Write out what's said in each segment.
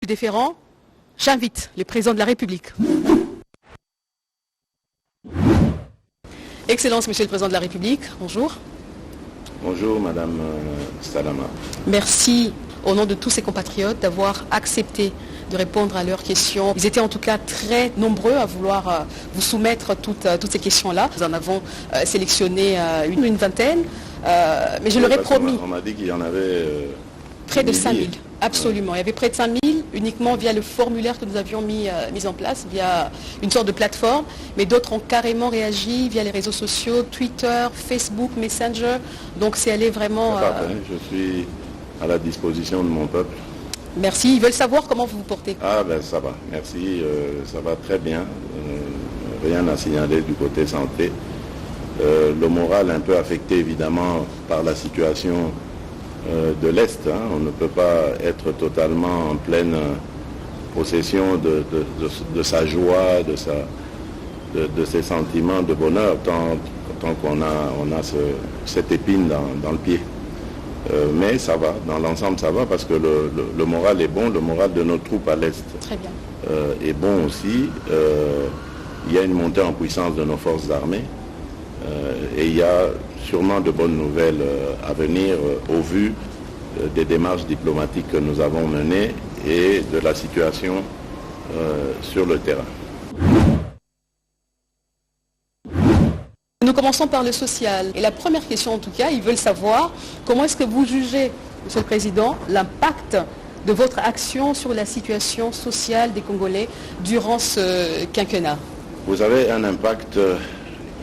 Déférent, j'invite le président de la République. Excellence, Monsieur le Président de la République, bonjour. Bonjour, Madame Salama. Merci, au nom de tous ses compatriotes, d'avoir accepté de répondre à leurs questions. Ils étaient en tout cas très nombreux à vouloir vous soumettre toutes ces questions-là. Nous en avons sélectionné une vingtaine, mais je leur ai promis. On m'a dit qu'il y en avait près de 5000, absolument. Il y avait près de 5000, uniquement via le formulaire que nous avions mis en place, via une sorte de plateforme, mais d'autres ont carrément réagi via les réseaux sociaux, Twitter, Facebook, Messenger. Donc c'est allé vraiment... Je suis à la disposition de mon peuple. Merci. Ils veulent savoir comment vous vous portez. Ah ben ça va, merci, ça va très bien. Rien à signaler du côté santé. Le moral un peu affecté évidemment par la situation de l'Est. On ne peut pas être totalement en pleine possession de sa joie, de ses sentiments de bonheur, tant qu'on a cette épine dans le pied. Mais ça va, dans l'ensemble ça va, parce que le moral est bon, le moral de nos troupes à l'Est est bon aussi. Il y a une montée en puissance de nos forces armées et il y a sûrement de bonnes nouvelles à venir au vu des démarches diplomatiques que nous avons menées et de la situation sur le terrain. Nous commençons par le social. Et la première question en tout cas, ils veulent savoir comment est-ce que vous jugez, Monsieur le Président, l'impact de votre action sur la situation sociale des Congolais durant ce quinquennat. Vous avez un impact,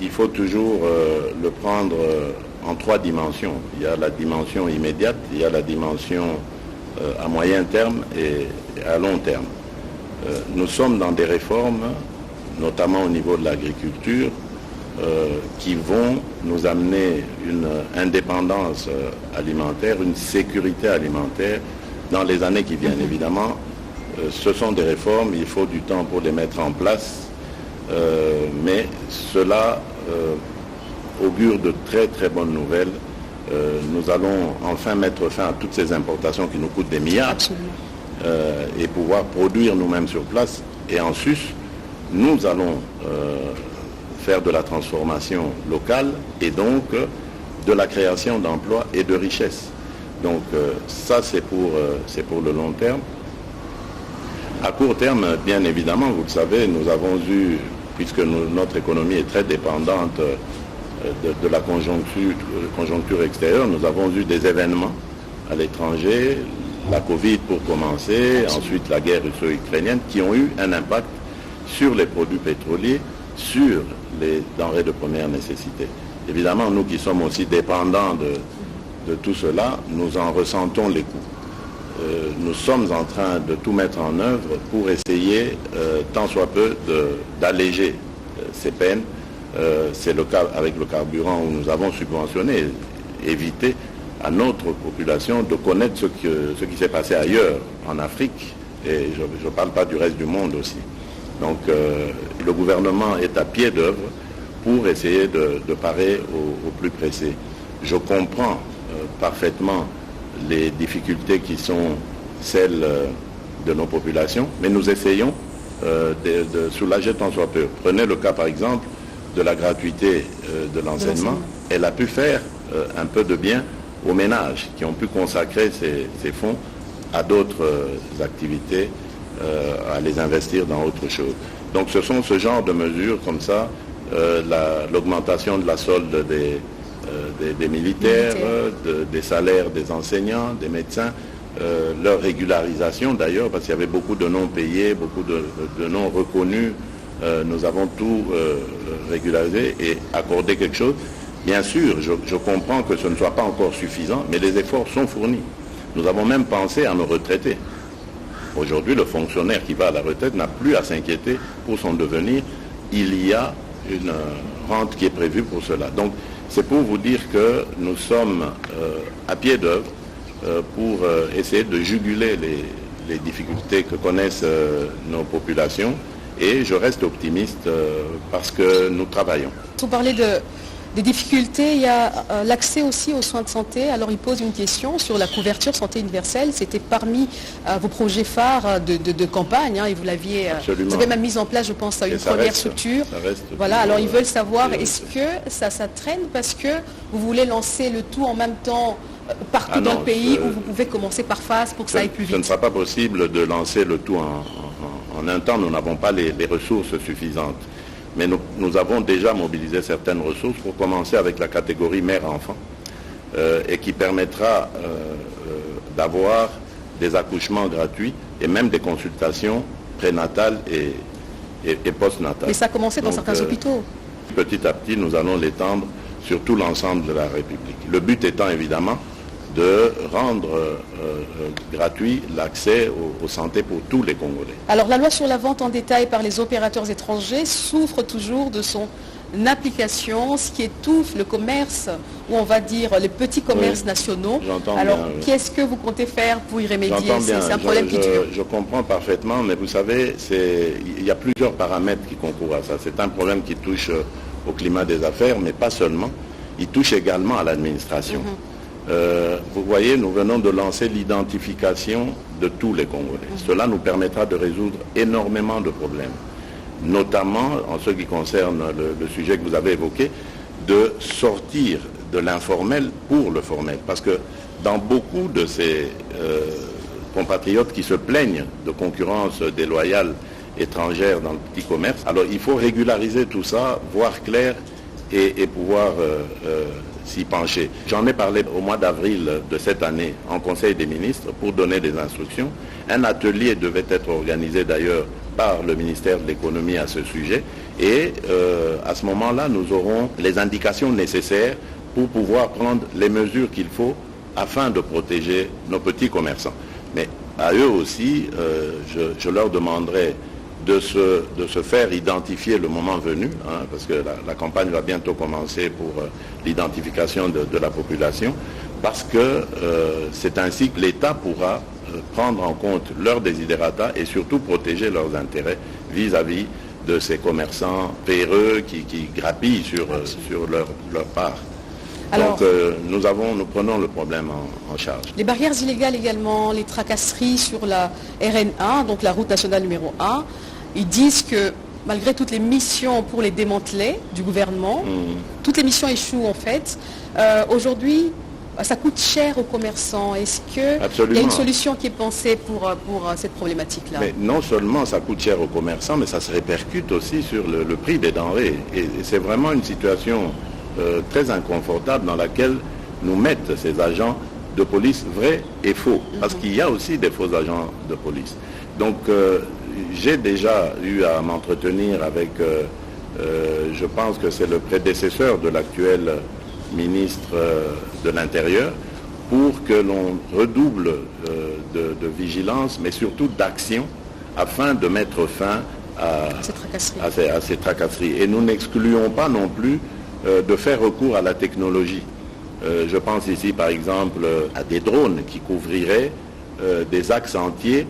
il faut toujours le prendre en trois dimensions. Il y a la dimension immédiate, il y a la dimension à moyen terme et à long terme. Nous sommes dans des réformes, notamment au niveau de l'agriculture, qui vont nous amener une indépendance alimentaire, une sécurité alimentaire dans les années qui viennent. Évidemment, ce sont des réformes, il faut du temps pour les mettre en place, mais cela augure de très très bonnes nouvelles. Nous allons enfin mettre fin à toutes ces importations qui nous coûtent des milliards et pouvoir produire nous-mêmes sur place. Et en sus, nous allons faire de la transformation locale et donc de la création d'emplois et de richesses. Donc ça c'est pour le long terme. À court terme, bien évidemment, vous le savez, nous avons eu, puisque notre économie est très dépendante de la conjoncture extérieure, nous avons eu des événements à l'étranger, la Covid pour commencer, ensuite la guerre russo-ukrainienne, qui ont eu un impact sur les produits pétroliers, sur les denrées de première nécessité. Évidemment, nous qui sommes aussi dépendants de tout cela, nous en ressentons les coûts. Nous sommes en train de tout mettre en œuvre pour essayer, tant soit peu, d'alléger ces peines. C'est le cas avec le carburant où nous avons subventionné, éviter à notre population de connaître ce qui s'est passé ailleurs, en Afrique, et je ne parle pas du reste du monde aussi. Donc le gouvernement est à pied d'œuvre pour essayer de parer au plus pressé. Je comprends parfaitement les difficultés qui sont celles de nos populations, mais nous essayons de soulager tant soit peu. Prenez le cas par exemple de la gratuité de l'enseignement. Elle a pu faire un peu de bien aux ménages qui ont pu consacrer ces fonds à d'autres activités, à les investir dans autre chose. Donc ce sont ce genre de mesures comme ça, l'augmentation de la solde des militaires, des salaires des enseignants, des médecins, leur régularisation d'ailleurs, parce qu'il y avait beaucoup de non payés, beaucoup de non reconnus. Nous avons tout régularisé et accordé quelque chose. Bien sûr, je comprends que ce ne soit pas encore suffisant, mais les efforts sont fournis. Nous avons même pensé à nos retraités. Aujourd'hui, le fonctionnaire qui va à la retraite n'a plus à s'inquiéter pour son devenir. Il y a une rente qui est prévue pour cela. Donc, c'est pour vous dire que nous sommes à pied d'œuvre pour essayer de juguler les difficultés que connaissent nos populations. Et je reste optimiste parce que nous travaillons. Vous parlez Des difficultés, il y a l'accès aussi aux soins de santé. Alors il pose une question sur la couverture santé universelle. C'était parmi vos projets phares de campagne, hein, et vous avez même mis en place, je pense, une première structure. Voilà, alors ils veulent savoir, est-ce que ça traîne parce que vous voulez lancer le tout en même temps partout dans le pays, où vous pouvez commencer par phase pour que ça aille plus vite? Ce ne sera pas possible de lancer le tout en un temps. Nous n'avons pas les ressources suffisantes. Mais nous avons déjà mobilisé certaines ressources pour commencer avec la catégorie mère-enfant et qui permettra d'avoir des accouchements gratuits et même des consultations prénatales et postnatales. Mais ça a commencé dans certains hôpitaux. Petit à petit, nous allons l'étendre sur tout l'ensemble de la République. Le but étant évidemment de rendre gratuit l'accès aux santé pour tous les Congolais. Alors la loi sur la vente en détail par les opérateurs étrangers souffre toujours de son application, ce qui étouffe le commerce, ou on va dire les petits commerces nationaux. Alors qu'est-ce que vous comptez faire pour y remédier? C'est un problème qui dure. Je comprends parfaitement, mais vous savez, il y a plusieurs paramètres qui concourent à ça. C'est un problème qui touche au climat des affaires, mais pas seulement. Il touche également à l'administration. Vous voyez, nous venons de lancer l'identification de tous les Congolais. Cela nous permettra de résoudre énormément de problèmes, notamment en ce qui concerne le sujet que vous avez évoqué, de sortir de l'informel pour le formel. Parce que dans beaucoup de ces compatriotes qui se plaignent de concurrence déloyale étrangère dans le petit commerce, alors il faut régulariser tout ça, voir clair et pouvoir s'y pencher. J'en ai parlé au mois d'avril de cette année en Conseil des ministres pour donner des instructions. Un atelier devait être organisé d'ailleurs par le ministère de l'économie à ce sujet et à ce moment-là, nous aurons les indications nécessaires pour pouvoir prendre les mesures qu'il faut afin de protéger nos petits commerçants. Mais à eux aussi, je leur demanderai de se faire identifier le moment venu, hein, parce que la campagne va bientôt commencer pour l'identification de la population, parce que c'est ainsi que l'État pourra prendre en compte leurs desiderata et surtout protéger leurs intérêts vis-à-vis de ces commerçants véreux qui grappillent sur leur part. Alors, donc nous prenons le problème en charge. Les barrières illégales également, les tracasseries sur la RN1, donc la route nationale numéro 1, ils disent que malgré toutes les missions pour les démanteler du gouvernement, toutes les missions échouent en fait. Aujourd'hui, ça coûte cher aux commerçants. Est-ce qu'il y a une solution qui est pensée pour cette problématique-là? Mais non seulement ça coûte cher aux commerçants, mais ça se répercute aussi sur le prix des denrées. Et c'est vraiment une situation très inconfortable dans laquelle nous mettent ces agents de police vrais et faux. Parce qu'il y a aussi des faux agents de police. Donc j'ai déjà eu à m'entretenir avec, je pense que c'est le prédécesseur de l'actuel ministre de l'Intérieur, pour que l'on redouble de vigilance, mais surtout d'action, afin de mettre fin à ces tracasseries. Et nous n'excluons pas non plus de faire recours à la technologie. Je pense ici par exemple à des drones qui couvriraient des axes entiers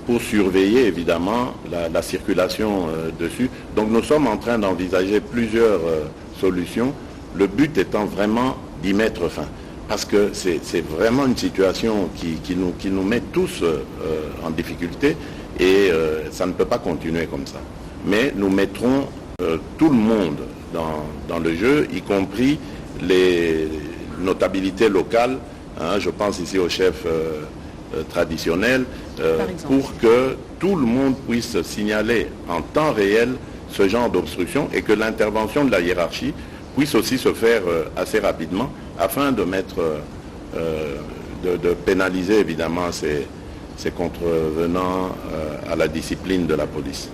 pour surveiller évidemment la circulation dessus. Donc nous sommes en train d'envisager plusieurs solutions, le but étant vraiment d'y mettre fin. Parce que c'est vraiment une situation qui nous met tous en difficulté et ça ne peut pas continuer comme ça. Mais nous mettrons tout le monde dans le jeu, y compris les notabilités locales, hein, je pense ici au chef traditionnel, pour que tout le monde puisse signaler en temps réel ce genre d'obstruction et que l'intervention de la hiérarchie puisse aussi se faire assez rapidement afin de de pénaliser évidemment ces contrevenants à la discipline de la police.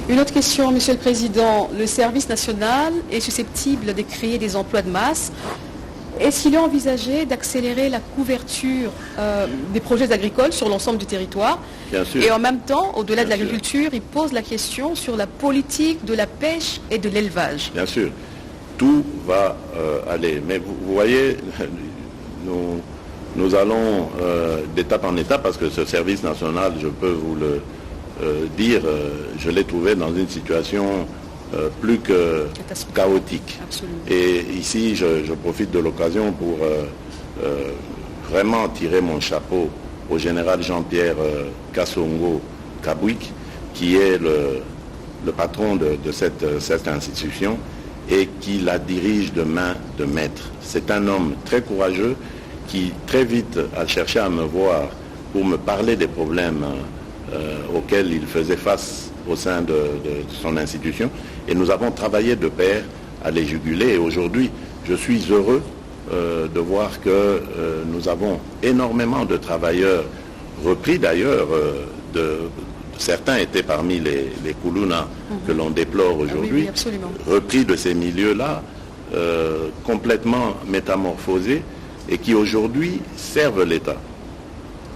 Une autre question, Monsieur le Président. Le service national est susceptible de créer des emplois de masse. Est-ce qu'il est envisagé d'accélérer la couverture des projets agricoles sur l'ensemble du territoire? Bien sûr. Et en même temps, au-delà de l'agriculture, il pose la question sur la politique de la pêche et de l'élevage. Bien sûr. Tout va aller. Mais vous voyez, nous allons d'étape en étape parce que ce service national, je peux vous le dire, je l'ai trouvé dans une situation plus que chaotique. Absolument. Et ici, je profite de l'occasion pour vraiment tirer mon chapeau au général Jean-Pierre Kassongo Kabouik, qui est le patron de cette institution et qui la dirige de main de maître. C'est un homme très courageux qui très vite a cherché à me voir pour me parler des problèmes auxquels il faisait face au sein de son institution. Et nous avons travaillé de pair à les juguler. Et aujourd'hui, je suis heureux de voir que nous avons énormément de travailleurs repris d'ailleurs. Certains étaient parmi les Koulouna que l'on déplore aujourd'hui, repris de ces milieux-là, complètement métamorphosés et qui aujourd'hui servent l'État.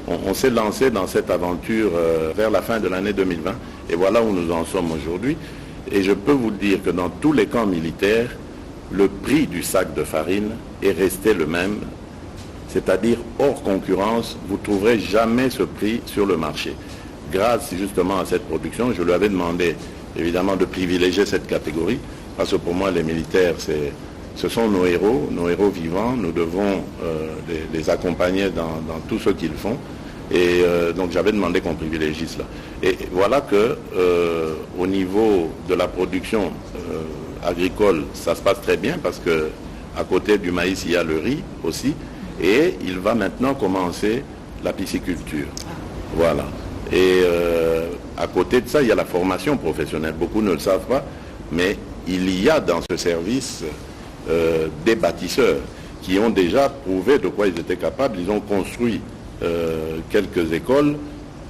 On s'est lancé dans cette aventure vers la fin de l'année 2020 et voilà où nous en sommes aujourd'hui. Et je peux vous dire que dans tous les camps militaires, le prix du sac de farine est resté le même, c'est-à-dire hors concurrence, vous ne trouverez jamais ce prix sur le marché. Grâce justement à cette production, je lui avais demandé évidemment de privilégier cette catégorie, parce que pour moi les militaires, ce sont nos héros vivants, nous devons les accompagner dans tout ce qu'ils font. Et donc j'avais demandé qu'on privilégie cela. Et voilà que au niveau de la production agricole, ça se passe très bien parce que à côté du maïs, il y a le riz aussi. Et il va maintenant commencer la pisciculture. Voilà. Et à côté de ça, il y a la formation professionnelle. Beaucoup ne le savent pas, mais il y a dans ce service des bâtisseurs qui ont déjà prouvé de quoi ils étaient capables. Ils ont construit quelques écoles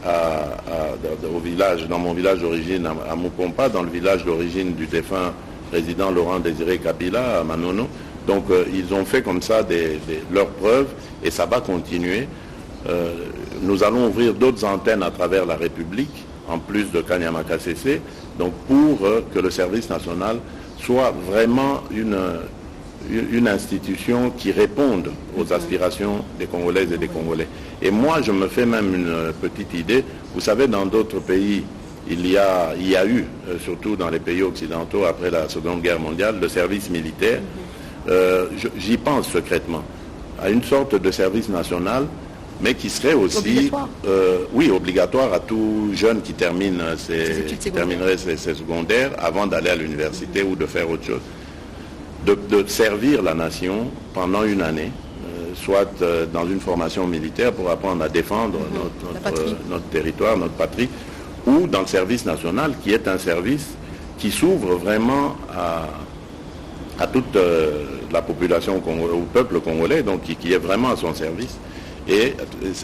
au village, dans mon village d'origine à Mupompa, dans le village d'origine du défunt président Laurent Désiré Kabila à Manono. Donc ils ont fait comme ça leurs preuves et ça va continuer. Nous allons ouvrir d'autres antennes à travers la République, en plus de Kanyama-KCC, donc pour que le service national soit vraiment une institution qui réponde aux aspirations des Congolaises et des Congolais. Et moi, je me fais même une petite idée. Vous savez, dans d'autres pays, il y a eu, surtout dans les pays occidentaux, après la Seconde Guerre mondiale, le service militaire. J'y pense secrètement, à une sorte de service national, mais qui serait aussi obligatoire à tout jeune qui terminerait ses secondaires avant d'aller à l'université ou de faire autre chose. De servir la nation pendant une année, soit dans une formation militaire pour apprendre à défendre notre territoire, notre patrie, ou dans le service national qui est un service qui s'ouvre vraiment à toute la population au peuple congolais, donc qui est vraiment à son service. Et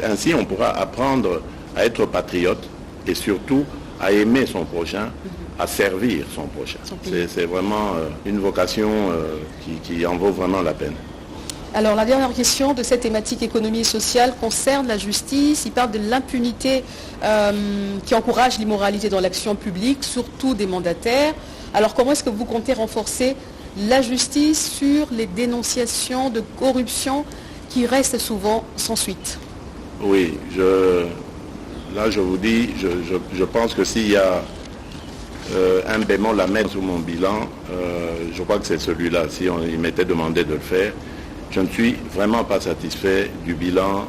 ainsi, on pourra apprendre à être patriote et surtout à aimer son prochain, à servir son prochain. C'est vraiment une vocation qui en vaut vraiment la peine. Alors, la dernière question de cette thématique économie et sociale concerne la justice. Il parle de l'impunité qui encourage l'immoralité dans l'action publique, surtout des mandataires. Alors, comment est-ce que vous comptez renforcer la justice sur les dénonciations de corruption qui restent souvent sans suite? Oui, là je vous dis, je pense que s'il y a un bémol à mettre sur mon bilan, je crois que c'est celui-là. Si il m'était demandé de le faire, je ne suis vraiment pas satisfait du bilan,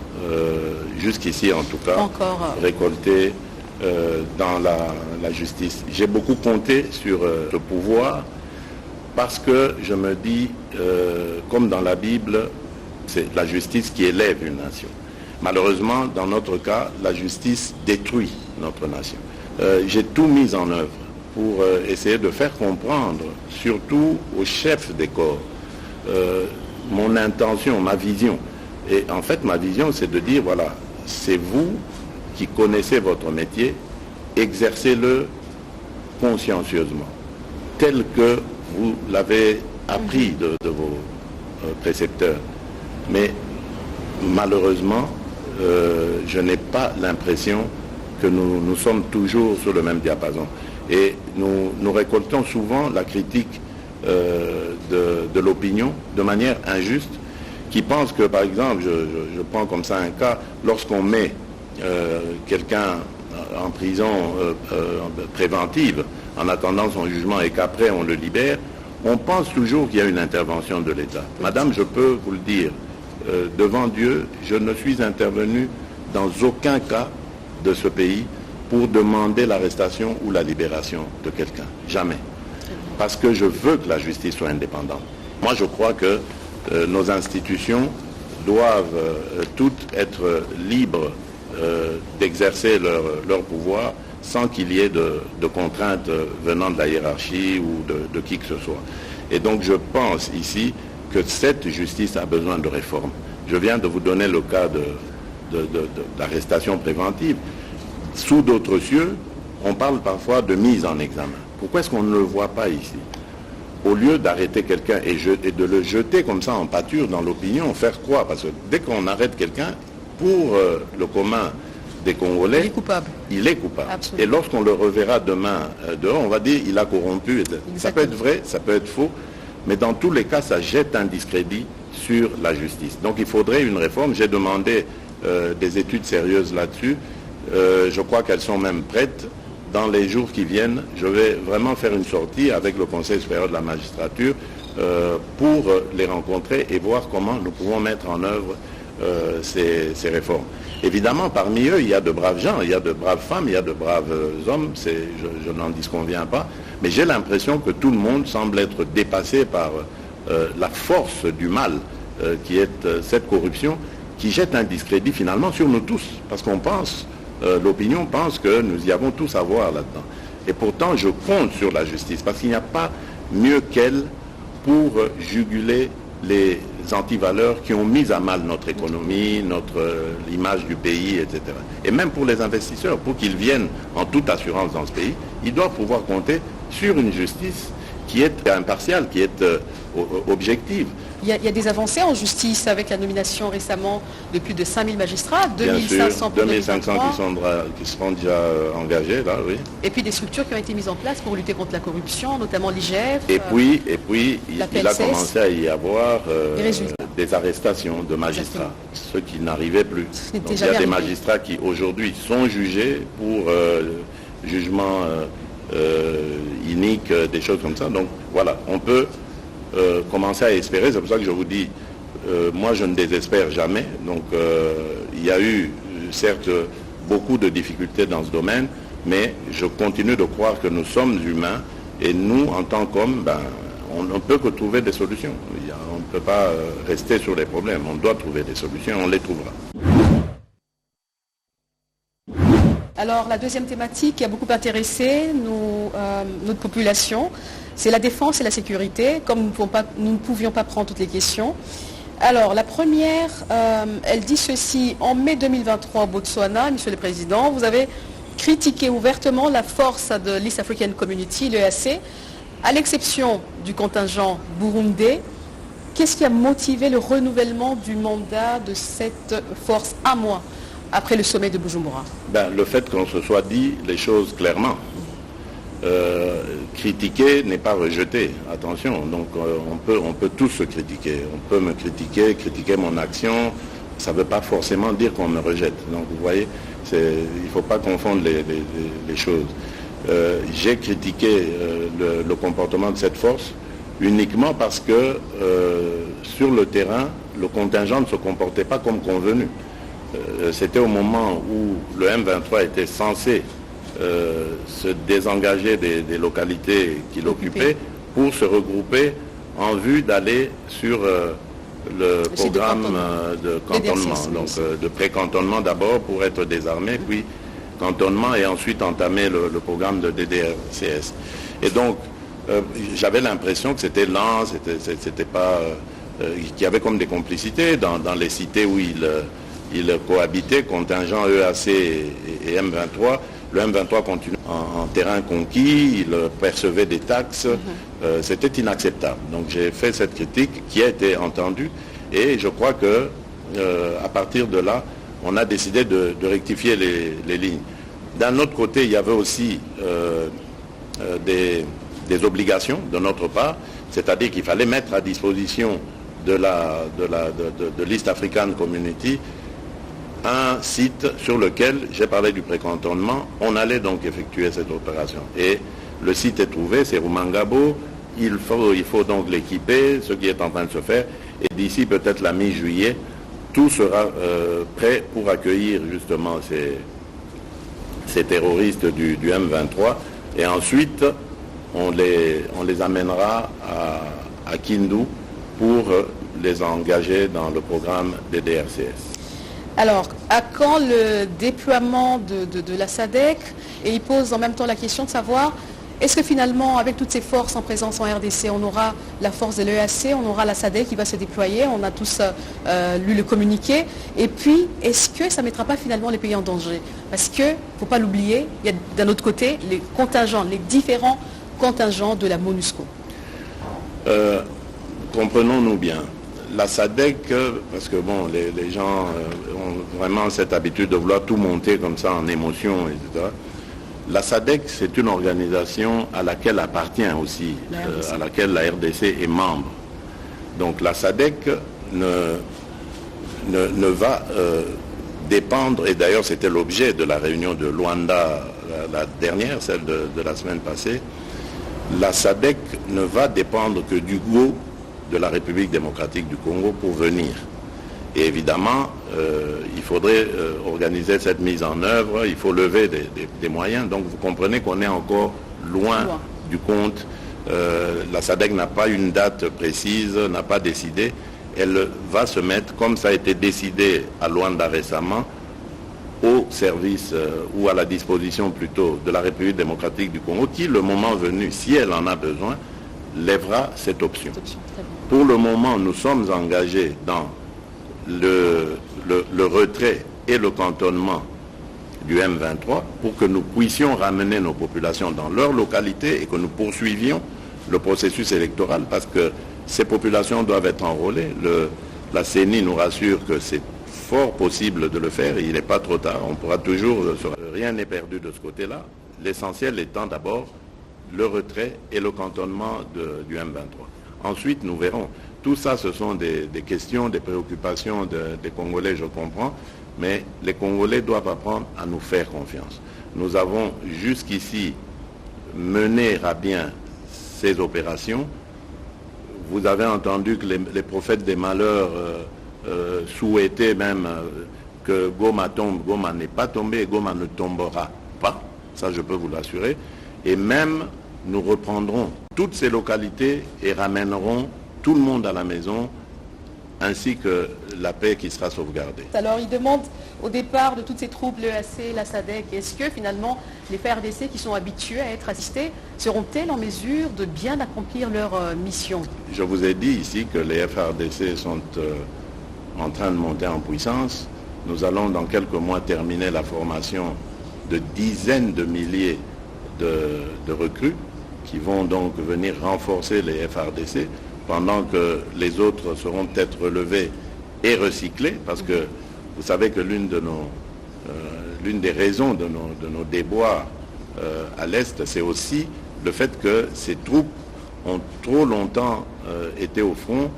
jusqu'ici en tout cas, récolté dans la justice. J'ai beaucoup compté sur le pouvoir parce que je me dis, comme dans la Bible, c'est la justice qui élève une nation. Malheureusement, dans notre cas, la justice détruit notre nation. J'ai tout mis en œuvre pour essayer de faire comprendre, surtout aux chefs des corps, mon intention, ma vision. Et en fait, ma vision, c'est de dire, voilà, c'est vous qui connaissez votre métier, exercez-le consciencieusement, tel que vous l'avez appris de vos précepteurs. Mais malheureusement, je n'ai pas l'impression que nous sommes toujours sur le même diapason. Et nous récoltons souvent la critique de l'opinion de manière injuste, qui pense que, par exemple, je prends comme ça un cas, lorsqu'on met quelqu'un en prison préventive en attendant son jugement et qu'après on le libère, on pense toujours qu'il y a une intervention de l'État. Madame, je peux vous le dire, devant Dieu, je ne suis intervenu dans aucun cas de ce pays pour demander l'arrestation ou la libération de quelqu'un. Jamais. Parce que je veux que la justice soit indépendante. Moi, je crois que nos institutions doivent toutes être libres d'exercer leur pouvoir sans qu'il y ait de contraintes venant de la hiérarchie ou de qui que ce soit. Et donc je pense ici que cette justice a besoin de réforme. Je viens de vous donner le cas de l'arrestation préventive. Sous d'autres cieux, on parle parfois de mise en examen. Pourquoi est-ce qu'on ne le voit pas ici? Au lieu d'arrêter quelqu'un et de le jeter comme ça en pâture dans l'opinion, faire quoi? Parce que dès qu'on arrête quelqu'un, pour le commun des Congolais, il est coupable. Absolument. Et lorsqu'on le reverra demain dehors, on va dire il a corrompu. Ça peut être vrai, ça peut être faux, mais dans tous les cas, ça jette un discrédit sur la justice. Donc il faudrait une réforme. J'ai demandé des études sérieuses là-dessus. Je crois qu'elles sont même prêtes. Dans les jours qui viennent, je vais vraiment faire une sortie avec le Conseil supérieur de la magistrature pour les rencontrer et voir comment nous pouvons mettre en œuvre ces réformes. Évidemment, parmi eux, il y a de braves gens, il y a de braves femmes, il y a de braves hommes, je n'en disconviens pas, mais j'ai l'impression que tout le monde semble être dépassé par la force du mal qui est cette corruption, qui jette un discrédit finalement sur nous tous, parce qu'on pense, l'opinion pense que nous y avons tous à voir là-dedans. Et pourtant, je compte sur la justice, parce qu'il n'y a pas mieux qu'elle pour juguler les antivaleurs qui ont mis à mal notre économie, l'image du pays, etc. Et même pour les investisseurs, pour qu'ils viennent en toute assurance dans ce pays, ils doivent pouvoir compter sur une justice qui est impartiale, qui est objective. Il y a des avancées en justice avec la nomination récemment de plus de 5000 magistrats, 2500 pour 2500 qui seront déjà engagés, là, oui. Et puis des structures qui ont été mises en place pour lutter contre la corruption, notamment l'IGF. Et puis il a commencé à y avoir des arrestations de magistrats, ceux qui n'arrivaient plus. Donc, il y a des magistrats qui aujourd'hui sont jugés pour jugement inique, des choses comme ça. Donc voilà, on peut commencer à espérer. C'est pour ça que je vous dis, moi je ne désespère jamais. Donc il y a eu certes beaucoup de difficultés dans ce domaine, mais je continue de croire que nous sommes humains et nous, en tant qu'hommes, on ne peut que trouver des solutions. On ne peut pas rester sur les problèmes. On doit trouver des solutions et on les trouvera. Alors la deuxième thématique qui a beaucoup intéressé notre population, c'est la défense et la sécurité, comme nous ne pouvions pas prendre toutes les questions. Alors la première, elle dit ceci: en mai 2023 au Botswana, Monsieur le Président, vous avez critiqué ouvertement la force de l'East African Community, l'EAC, à l'exception du contingent burundais. Qu'est-ce qui a motivé le renouvellement du mandat de cette force un mois après le sommet de Bujumbura? Le fait qu'on se soit dit les choses clairement. Critiquer n'est pas rejeter, attention. Donc on peut tous se critiquer. On peut me critiquer mon action. Ça ne veut pas forcément dire qu'on me rejette. Donc vous voyez, il ne faut pas confondre les choses. J'ai critiqué le comportement de cette force uniquement parce que sur le terrain, le contingent ne se comportait pas comme convenu. C'était au moment où le M23 était censé se désengager des localités qu'il occupait pour se regrouper en vue d'aller sur le programme de cantonnement, donc de pré-cantonnement d'abord pour être désarmé, puis cantonnement et ensuite entamer le programme de DDRCS. Et donc j'avais l'impression que c'était lent, c'était pas qu'il y avait comme des complicités dans les cités où il cohabitait, contingent EAC et M23. Le M23 continue en terrain conquis, il percevait des taxes, c'était inacceptable. Donc j'ai fait cette critique qui a été entendue et je crois que à partir de là, on a décidé de rectifier les lignes. D'un autre côté, il y avait aussi des obligations de notre part, c'est-à-dire qu'il fallait mettre à disposition de l'East African Community un site sur lequel, j'ai parlé du précantonnement, on allait donc effectuer cette opération. Et le site est trouvé, c'est Rumangabo, il faut donc l'équiper, ce qui est en train de se faire, et d'ici peut-être la mi-juillet, tout sera prêt pour accueillir justement ces terroristes du M23, et ensuite on les amènera à Kindu pour les engager dans le programme des DRCS. Alors, à quand le déploiement de la SADC? Et il pose en même temps la question de savoir, est-ce que finalement, avec toutes ces forces en présence en RDC, on aura la force de l'EAC, on aura la SADC qui va se déployer, on a tous lu le communiqué. Et puis, est-ce que ça ne mettra pas finalement les pays en danger? Parce qu'il ne faut pas l'oublier, il y a d'un autre côté les contingents, les différents contingents de la MONUSCO. Comprenons-nous bien. La SADC, parce que bon, les gens ont vraiment cette habitude de vouloir tout monter comme ça en émotion, etc. La SADC, c'est une organisation à laquelle appartient aussi, à laquelle la RDC est membre. Donc la SADC ne va dépendre, et d'ailleurs c'était l'objet de la réunion de Luanda, la dernière, celle de la semaine passée, la SADC ne va dépendre que du go de la République démocratique du Congo pour venir. Et évidemment, il faudrait organiser cette mise en œuvre, il faut lever des moyens. Donc vous comprenez qu'on est encore loin du compte. La SADC n'a pas une date précise, n'a pas décidé. Elle va se mettre, comme ça a été décidé à Luanda récemment, au service ou à la disposition plutôt de la République démocratique du Congo, qui, le moment venu, si elle en a besoin, lèvera cette option. Pour le moment, nous sommes engagés dans le retrait et le cantonnement du M23 pour que nous puissions ramener nos populations dans leur localité et que nous poursuivions le processus électoral, parce que ces populations doivent être enrôlées. La CENI nous rassure que c'est fort possible de le faire, et il n'est pas trop tard, on pourra toujours... Rien n'est perdu de ce côté-là, l'essentiel étant d'abord le retrait et le cantonnement du M23. Ensuite, nous verrons. Tout ça, ce sont des questions, des préoccupations des Congolais, je comprends, mais les Congolais doivent apprendre à nous faire confiance. Nous avons jusqu'ici mené à bien ces opérations. Vous avez entendu que les prophètes des malheurs souhaitaient même que Goma tombe. Goma n'est pas tombé et Goma ne tombera pas. Ça, je peux vous l'assurer. Et même, nous reprendrons toutes ces localités et ramènerons tout le monde à la maison, ainsi que la paix qui sera sauvegardée. Alors, il demande au départ de toutes ces troupes, l'EAC, la SADC, est-ce que finalement les FARDC qui sont habitués à être assistés seront-elles en mesure de bien accomplir leur mission? Je vous ai dit ici que les FARDC sont en train de monter en puissance. Nous allons dans quelques mois terminer la formation de dizaines de milliers de recrues qui vont donc venir renforcer les FARDC, pendant que les autres seront peut-être relevés et recyclés, parce que vous savez que l'une des raisons de nos déboires à l'Est, c'est aussi le fait que ces troupes ont trop longtemps été au front,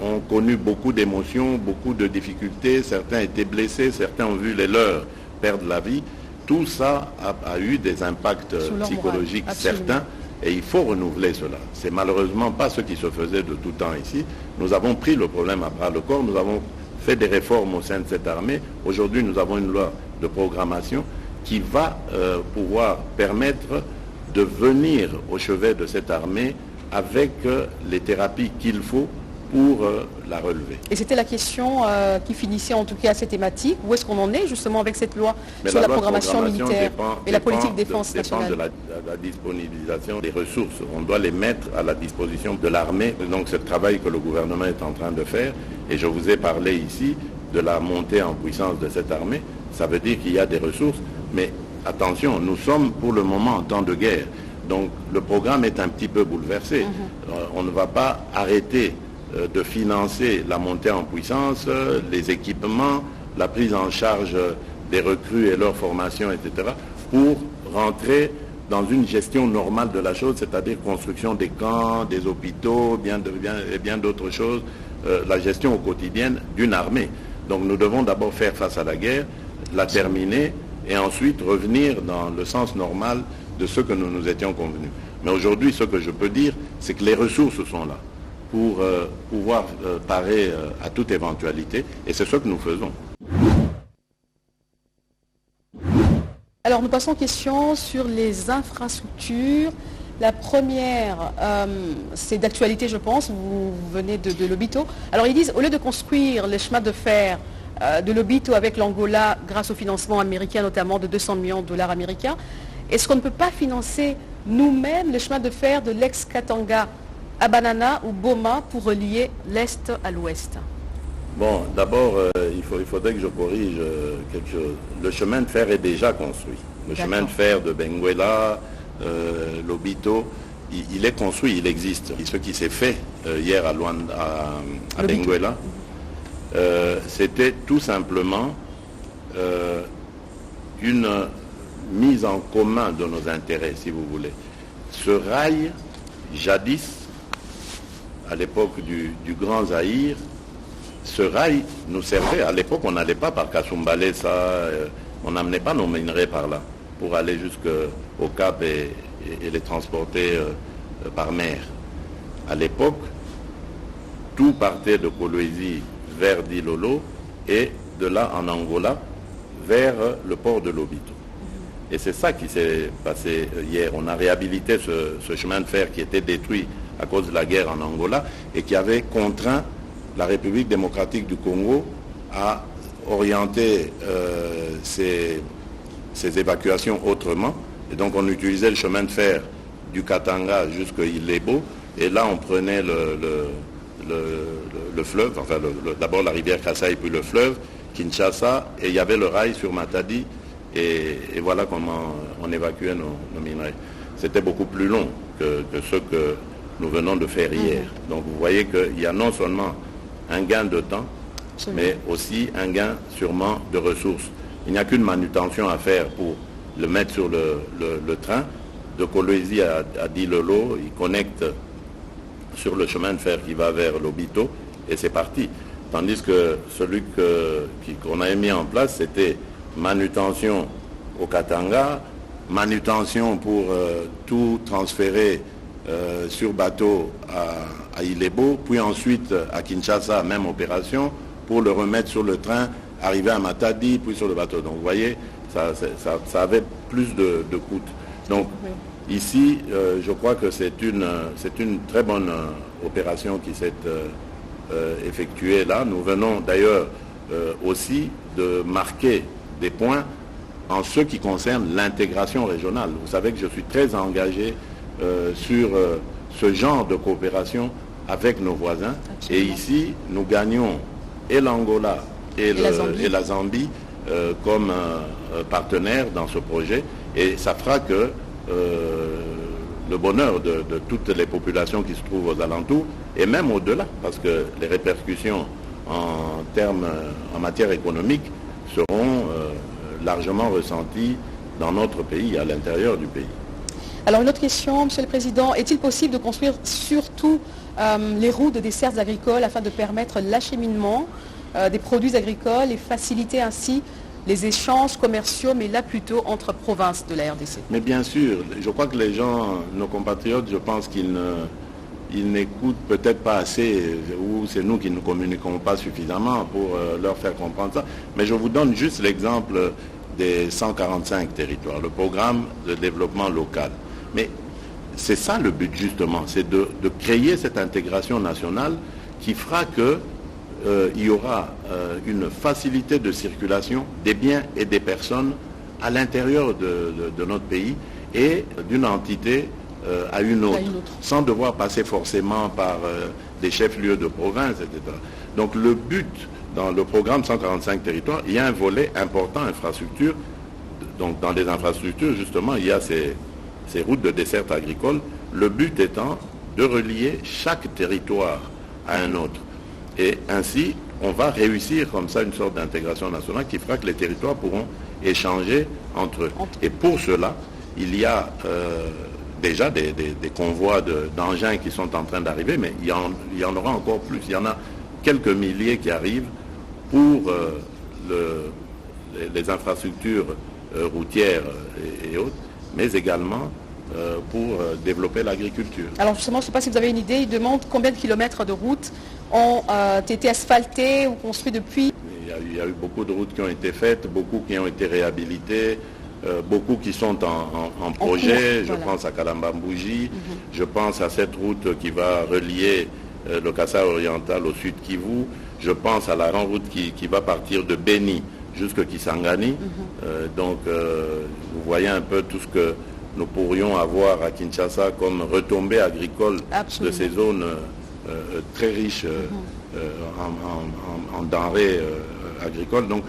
ont connu beaucoup d'émotions, beaucoup de difficultés, certains étaient blessés, certains ont vu les leurs perdre la vie. Tout ça a eu des impacts psychologiques certains, et il faut renouveler cela. C'est malheureusement pas ce qui se faisait de tout temps ici. Nous avons pris le problème à bras le corps, nous avons fait des réformes au sein de cette armée. Aujourd'hui, nous avons une loi de programmation qui va pouvoir permettre de venir au chevet de cette armée avec les thérapies qu'il faut pour la relever. Et c'était la question qui finissait en tout cas cette thématique. Où est-ce qu'on en est justement avec cette loi sur la programmation militaire et la politique de défense nationale? Dépend de la disponibilisation des ressources. On doit les mettre à la disposition de l'armée. Donc c'est le travail que le gouvernement est en train de faire. Et je vous ai parlé ici de la montée en puissance de cette armée. Ça veut dire qu'il y a des ressources. Mais attention, nous sommes pour le moment en temps de guerre. Donc le programme est un petit peu bouleversé. On ne va pas arrêter de financer la montée en puissance, les équipements, la prise en charge des recrues et leur formation, etc., pour rentrer dans une gestion normale de la chose, c'est-à-dire construction des camps, des hôpitaux, et bien d'autres choses, la gestion au quotidien d'une armée. Donc nous devons d'abord faire face à la guerre, la terminer, et ensuite revenir dans le sens normal de ce que nous nous étions convenus. Mais aujourd'hui, ce que je peux dire, c'est que les ressources sont là pour pouvoir parer à toute éventualité, et c'est ce que nous faisons. Alors nous passons aux questions sur les infrastructures. La première, c'est d'actualité, je pense, vous venez de Lobito. Alors ils disent, au lieu de construire les chemins de fer de Lobito avec l'Angola grâce au financement américain, notamment de 200 millions de dollars américains, est-ce qu'on ne peut pas financer nous-mêmes le chemin de fer de l'ex-Katanga à Banana ou Boma pour relier l'Est à l'Ouest? Bon, d'abord, il faudrait que je corrige quelque chose. Le chemin de fer est déjà construit. Le chemin de fer de Benguela, Lobito, il est construit, il existe. Et ce qui s'est fait hier à Benguela, c'était tout simplement une mise en commun de nos intérêts, si vous voulez. Ce rail, jadis, à l'époque du Grand Zaïre, ce rail nous servait. À l'époque, on n'allait pas par Kasumbalesa, on n'amenait pas nos minerais par là pour aller jusqu'au Cap et les transporter par mer. À l'époque, tout partait de Kolwezi vers Dilolo et de là en Angola vers le port de Lobito. Et c'est ça qui s'est passé hier. On a réhabilité ce chemin de fer qui était détruit à cause de la guerre en Angola et qui avait contraint la République démocratique du Congo à orienter ses évacuations autrement. Et donc on utilisait le chemin de fer du Katanga jusqu'à Ilebo. Et là on prenait le fleuve, enfin d'abord la rivière Kasaï puis le fleuve, Kinshasa, et il y avait le rail sur Matadi. Et voilà comment on évacuait nos minerais. C'était beaucoup plus long que ce que nous venons de faire hier. Donc vous voyez qu'il y a non seulement un gain de temps, mais aussi un gain sûrement de ressources. Il n'y a qu'une manutention à faire pour le mettre sur le train. De Kolwezi à Dilolo, il connecte sur le chemin de fer qui va vers Lobito, et c'est parti. Tandis que celui qu'on avait mis en place, c'était manutention au Katanga, manutention pour tout transférer sur bateau à Ilebo, puis ensuite à Kinshasa, même opération, pour le remettre sur le train, arriver à Matadi, puis sur le bateau. Donc vous voyez, ça avait plus de coûts. Donc ici, je crois que c'est une très bonne opération qui s'est effectuée là. Nous venons d'ailleurs aussi de marquer des points en ce qui concerne l'intégration régionale. Vous savez que je suis très engagé sur ce genre de coopération avec nos voisins. Absolument. Et ici, nous gagnons et l'Angola et la Zambie comme partenaires dans ce projet. Et ça fera que le bonheur de toutes les populations qui se trouvent aux alentours, et même au-delà, parce que les répercussions en matière économique seront largement ressenties dans notre pays, à l'intérieur du pays. Alors une autre question, Monsieur le Président, est-il possible de construire surtout les routes de dessertes agricoles afin de permettre l'acheminement des produits agricoles et faciliter ainsi les échanges commerciaux, mais là plutôt entre provinces de la RDC? Mais bien sûr, je crois que les gens, nos compatriotes, je pense qu'ils n'écoutent peut-être pas assez, ou c'est nous qui ne communiquons pas suffisamment pour leur faire comprendre ça. Mais je vous donne juste l'exemple des 145 territoires, le programme de développement local. Mais c'est ça le but justement, c'est de créer cette intégration nationale qui fera que il y aura une facilité de circulation des biens et des personnes à l'intérieur de notre pays et d'une entité à une autre, sans devoir passer forcément par des chefs-lieux de province, etc. Donc le but dans le programme 145 territoires, il y a un volet important, infrastructure. Donc dans les infrastructures, justement, il y a ces routes de desserte agricole, le but étant de relier chaque territoire à un autre. Et ainsi, on va réussir comme ça une sorte d'intégration nationale qui fera que les territoires pourront échanger entre eux. Et pour cela, il y a déjà des convois d'engins qui sont en train d'arriver, mais il y en aura encore plus. Il y en a quelques milliers qui arrivent pour les infrastructures routières et autres. mais également pour développer l'agriculture. Alors justement, je ne sais pas si vous avez une idée, il demande combien de kilomètres de routes ont été asphaltés ou construits depuis. Il y a eu beaucoup de routes qui ont été faites, beaucoup qui ont été réhabilitées, beaucoup qui sont en projet. Je pense à Kalambambouji, je pense à cette route qui va relier le Kasaï oriental au sud Kivu. Je pense à la grande route qui va partir de Beni jusqu'à Kisangani. Donc vous voyez un peu tout ce que nous pourrions avoir à Kinshasa comme retombées agricoles de ces zones très riches en denrées agricoles. Donc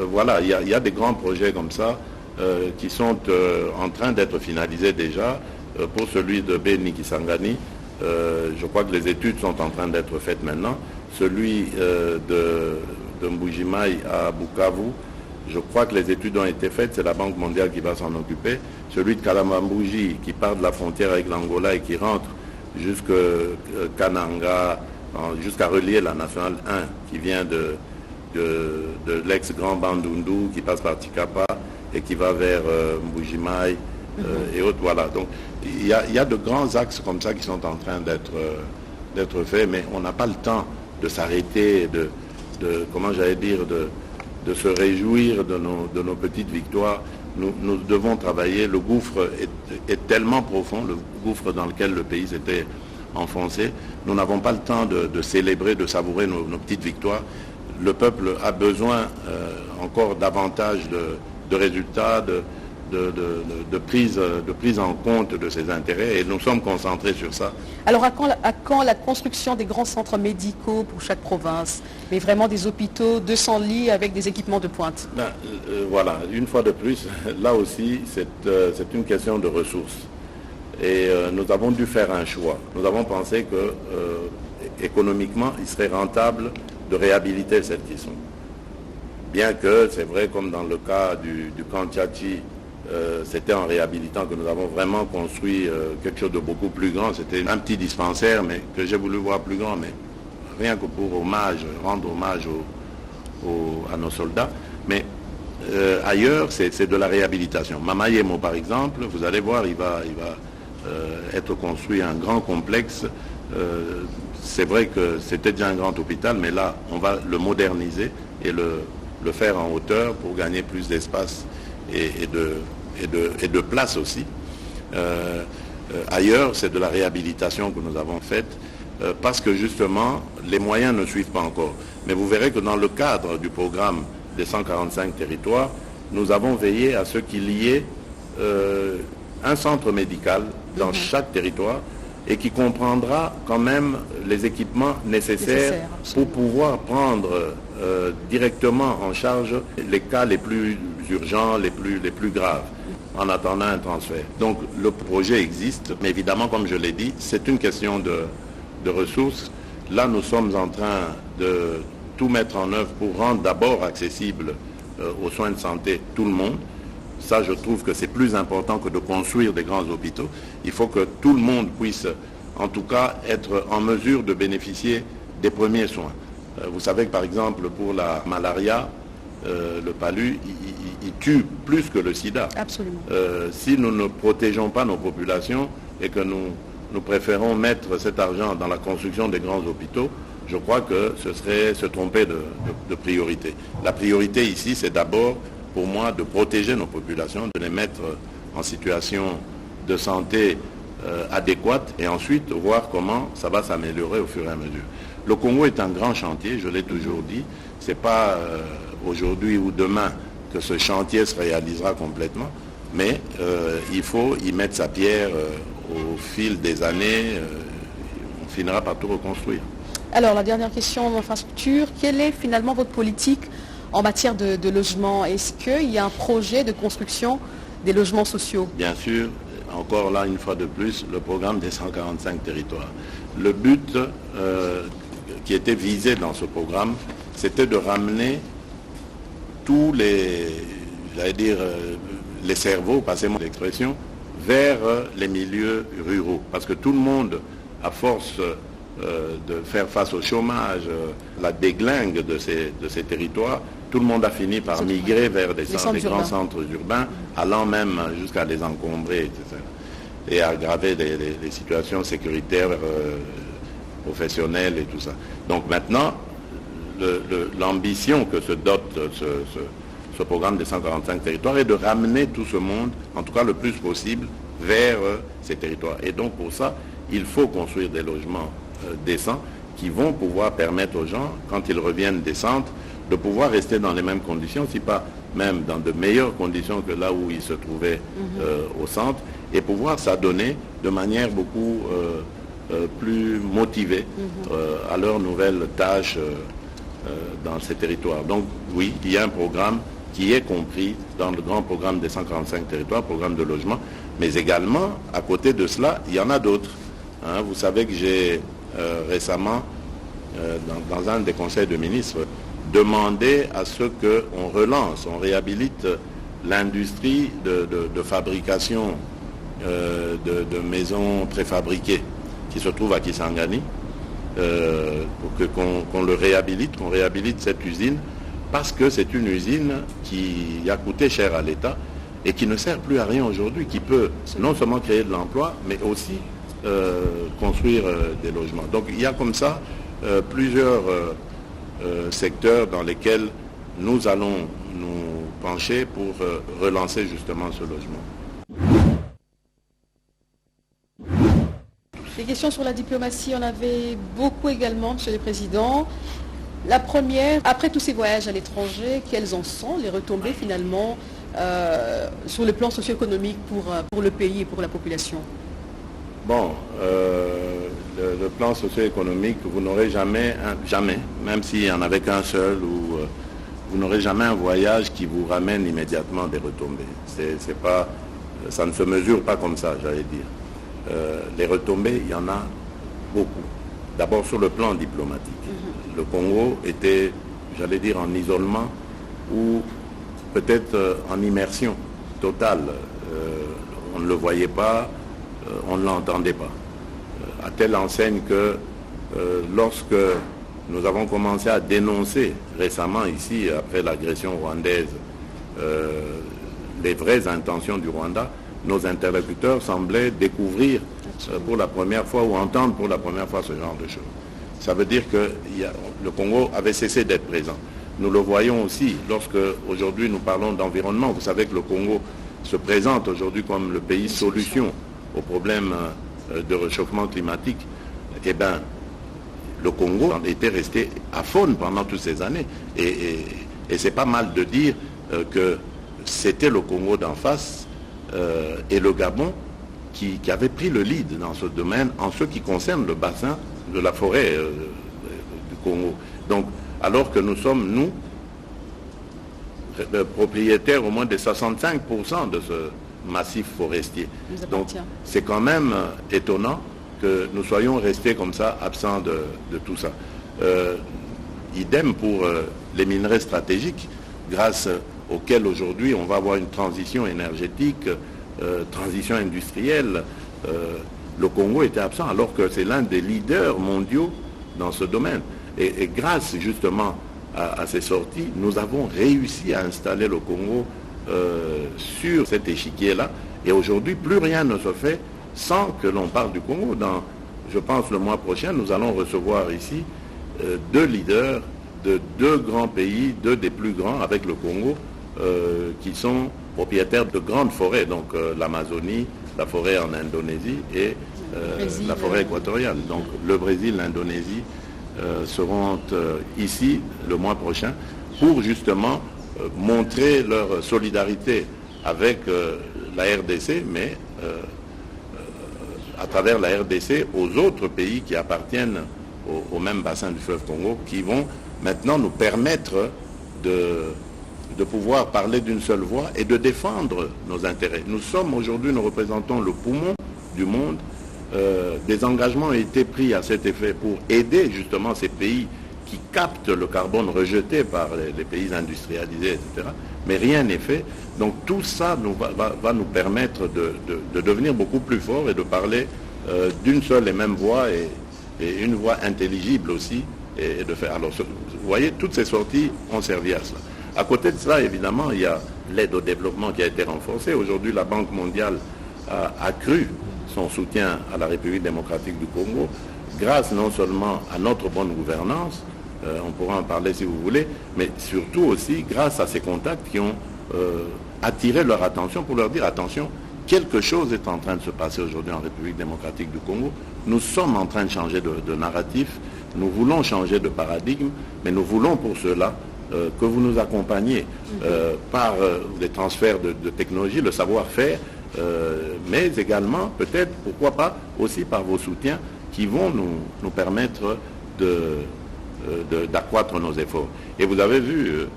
voilà, il y a des grands projets comme ça qui sont en train d'être finalisés déjà. Pour celui de Beni Kisangani, je crois que les études sont en train d'être faites maintenant. Celui de Mbujimai à Bukavu, je crois que les études ont été faites, c'est la Banque mondiale qui va s'en occuper. Celui de Kalambambouji qui part de la frontière avec l'Angola et qui rentre jusqu'à Kananga, jusqu'à relier la nationale 1 qui vient de l'ex-Grand Bandundu, qui passe par Tikapa et qui va vers Mbujimai et autres. Voilà. Donc il y a de grands axes comme ça qui sont en train d'être faits, mais on n'a pas le temps de s'arrêter, comment j'allais dire, de se réjouir de nos petites victoires. Nous devons travailler. Le gouffre est tellement profond, le gouffre dans lequel le pays s'était enfoncé. Nous n'avons pas le temps de célébrer, de savourer nos petites victoires. Le peuple a besoin encore davantage de résultats, de prise en compte de ses intérêts, et nous sommes concentrés sur ça. Alors à quand la construction des grands centres médicaux pour chaque province, mais vraiment des hôpitaux, 200 lits avec des équipements de pointe? Voilà, une fois de plus, là aussi c'est une question de ressources. Et nous avons dû faire un choix. Nous avons pensé que économiquement, il serait rentable de réhabiliter celles qui sont. Bien que, c'est vrai, comme dans le cas du camp Tchatchi, c'était en réhabilitant que nous avons vraiment construit quelque chose de beaucoup plus grand. C'était un petit dispensaire, mais que j'ai voulu voir plus grand, mais rien que pour rendre hommage à nos soldats. Mais ailleurs, c'est de la réhabilitation. Mamayemo, par exemple, vous allez voir, il va être construit un grand complexe. C'est vrai que c'était déjà un grand hôpital, mais là, on va le moderniser et le faire en hauteur pour gagner plus d'espace et de place aussi. Ailleurs, c'est de la réhabilitation que nous avons faite parce que justement, les moyens ne suivent pas encore. Mais vous verrez que dans le cadre du programme des 145 territoires, nous avons veillé à ce qu'il y ait un centre médical dans chaque territoire et qui comprendra quand même les équipements nécessaires pour pouvoir prendre directement en charge les cas les plus urgents, les plus graves, en attendant un transfert. Donc le projet existe, mais évidemment, comme je l'ai dit, c'est une question de ressources. Là, nous sommes en train de tout mettre en œuvre pour rendre d'abord accessible aux soins de santé tout le monde. Ça, je trouve que c'est plus important que de construire des grands hôpitaux. Il faut que tout le monde puisse, en tout cas, être en mesure de bénéficier des premiers soins. Vous savez que, par exemple, pour la malaria, le palu, il tue plus que le sida. Absolument. Si nous ne protégeons pas nos populations et que nous préférons mettre cet argent dans la construction des grands hôpitaux, je crois que ce serait se tromper de priorité. La priorité ici, c'est d'abord, pour moi, de protéger nos populations, de les mettre en situation de santé adéquate et ensuite voir comment ça va s'améliorer au fur et à mesure. Le Congo est un grand chantier, je l'ai toujours dit. Ce n'est pas aujourd'hui ou demain que ce chantier se réalisera complètement, mais il faut y mettre sa pierre au fil des années. On finira par tout reconstruire. Alors, la dernière question en infrastructure, quelle est finalement votre politique en matière de logement? Est-ce qu'il y a un projet de construction des logements sociaux? Bien sûr, encore là, une fois de plus, le programme des 145 territoires. Le but qui était visé dans ce programme, c'était de ramener tous les cerveaux, passez-moi l'expression, vers les milieux ruraux. Parce que tout le monde, à force de faire face au chômage, la déglingue de ces territoires, tout le monde a fini par migrer vers des grands centres urbains, allant même jusqu'à les encombrer, etc. Et aggraver les situations sécuritaires, professionnelles et tout ça. Donc maintenant, l'ambition que se dote ce programme des 145 territoires est de ramener tout ce monde, en tout cas le plus possible, vers ces territoires. Et donc pour ça, il faut construire des logements décents qui vont pouvoir permettre aux gens, quand ils reviennent des centres, de pouvoir rester dans les mêmes conditions, si pas même dans de meilleures conditions que là où ils se trouvaient au centre, et pouvoir s'adonner de manière beaucoup plus motivée à leurs nouvelles tâches dans ces territoires. Donc oui, il y a un programme qui est compris dans le grand programme des 145 territoires, programme de logement, mais également, à côté de cela, il y en a d'autres. Hein, vous savez que j'ai récemment, dans un des conseils de ministres, demandé à ce qu'on relance, on réhabilite l'industrie de fabrication de maisons préfabriquées qui se trouve à Kisangani, qu'on le réhabilite, qu'on réhabilite cette usine, parce que c'est une usine qui a coûté cher à l'État et qui ne sert plus à rien aujourd'hui, qui peut non seulement créer de l'emploi, mais aussi construire des logements. Donc il y a comme ça plusieurs secteurs dans lesquels nous allons nous pencher pour relancer justement ce logement. Des questions sur la diplomatie, on avait beaucoup également, Monsieur le Président. La première, après tous ces voyages à l'étranger, quelles en sont les retombées finalement sur le plan socio-économique pour le pays et pour la population? Bon, le plan socio-économique, vous n'aurez jamais, même s'il n'y en avait qu'un seul, vous n'aurez jamais un voyage qui vous ramène immédiatement des retombées. Ça ne se mesure pas comme ça, j'allais dire. Les retombées, il y en a beaucoup. D'abord sur le plan diplomatique. Le Congo était, j'allais dire, en isolement ou peut-être en immersion totale. On ne le voyait pas, on ne l'entendait pas. À telle enseigne que lorsque nous avons commencé à dénoncer récemment ici, après l'agression rwandaise, les vraies intentions du Rwanda, nos interlocuteurs semblaient découvrir pour la première fois ou entendre pour la première fois ce genre de choses. Ça veut dire que le Congo avait cessé d'être présent. Nous le voyons aussi lorsque aujourd'hui nous parlons d'environnement. Vous savez que le Congo se présente aujourd'hui comme le pays solution aux problèmes de réchauffement climatique. Eh bien, le Congo était resté aphone pendant toutes ces années. Et c'est pas mal de dire que c'était le Congo d'en face et le Gabon qui avait pris le lead dans ce domaine en ce qui concerne le bassin de la forêt du Congo. Donc, alors que nous sommes, nous, propriétaires au moins de 65% de ce massif forestier. Donc, c'est quand même étonnant que nous soyons restés comme ça, absents de tout ça. Idem pour les minerais stratégiques, grâce auxquels aujourd'hui on va avoir une transition énergétique, transition industrielle. Le Congo était absent alors que c'est l'un des leaders mondiaux dans ce domaine. Et grâce justement à ces sorties, nous avons réussi à installer le Congo sur cet échiquier-là. Et aujourd'hui, plus rien ne se fait sans que l'on parle du Congo. Je pense le mois prochain, nous allons recevoir ici deux leaders de deux grands pays, deux des plus grands avec le Congo, qui sont propriétaires de grandes forêts, donc l'Amazonie, la forêt en Indonésie et la forêt équatoriale. Donc le Brésil, l'Indonésie seront ici le mois prochain pour justement montrer leur solidarité avec la RDC, mais à travers la RDC aux autres pays qui appartiennent au même bassin du fleuve Congo, qui vont maintenant nous permettre de pouvoir parler d'une seule voix et de défendre nos intérêts. Nous sommes aujourd'hui, nous représentons le poumon du monde. Des engagements ont été pris à cet effet pour aider justement ces pays qui captent le carbone rejeté par les pays industrialisés, etc. Mais rien n'est fait. Donc tout ça va nous permettre de devenir beaucoup plus forts et de parler d'une seule et même voix et et une voix intelligible aussi, et de faire. Alors, vous voyez, toutes ces sorties ont servi à cela. À côté de cela, évidemment, il y a l'aide au développement qui a été renforcée. Aujourd'hui, la Banque mondiale a accru son soutien à la République démocratique du Congo, grâce non seulement à notre bonne gouvernance, on pourra en parler si vous voulez, mais surtout aussi grâce à ces contacts qui ont attiré leur attention pour leur dire attention, quelque chose est en train de se passer aujourd'hui en République démocratique du Congo. Nous sommes en train de changer de narratif, nous voulons changer de paradigme, mais nous voulons pour cela que vous nous accompagniez par des transferts de technologie, le savoir-faire, mais également, peut-être, pourquoi pas, aussi par vos soutiens qui vont nous permettre d'accroître nos efforts. Et vous avez vu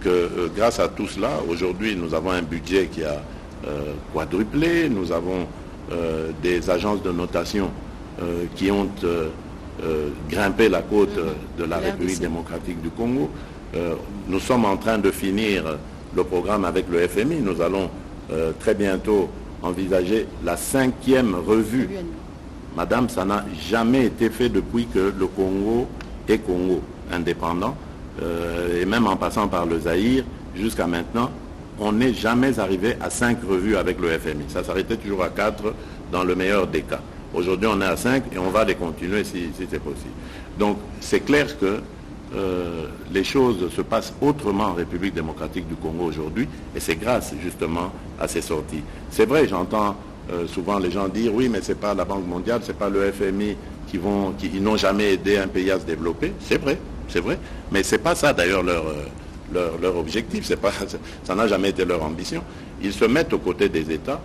que grâce à tout cela, aujourd'hui, nous avons un budget qui a quadruplé, nous avons des agences de notation qui ont grimpé la côte de la République démocratique du Congo. Nous sommes en train de finir le programme avec le FMI. Nous allons très bientôt envisager la 5e revue. Madame, ça n'a jamais été fait depuis que le Congo est Congo indépendant, et même en passant par le Zaïre, jusqu'à maintenant, on n'est jamais arrivé à 5 revues avec le FMI. Ça s'arrêtait toujours à 4 dans le meilleur des cas. Aujourd'hui, on est à 5 et on va les continuer si c'est possible. Donc, c'est clair que les choses se passent autrement en République démocratique du Congo aujourd'hui, et c'est grâce justement à ces sorties. C'est vrai, j'entends souvent les gens dire oui, mais c'est pas la Banque mondiale, c'est pas le FMI qui n'ont jamais aidé un pays à se développer. C'est vrai, mais c'est pas ça d'ailleurs leur objectif, ça n'a jamais été leur ambition. Ils se mettent aux côtés des États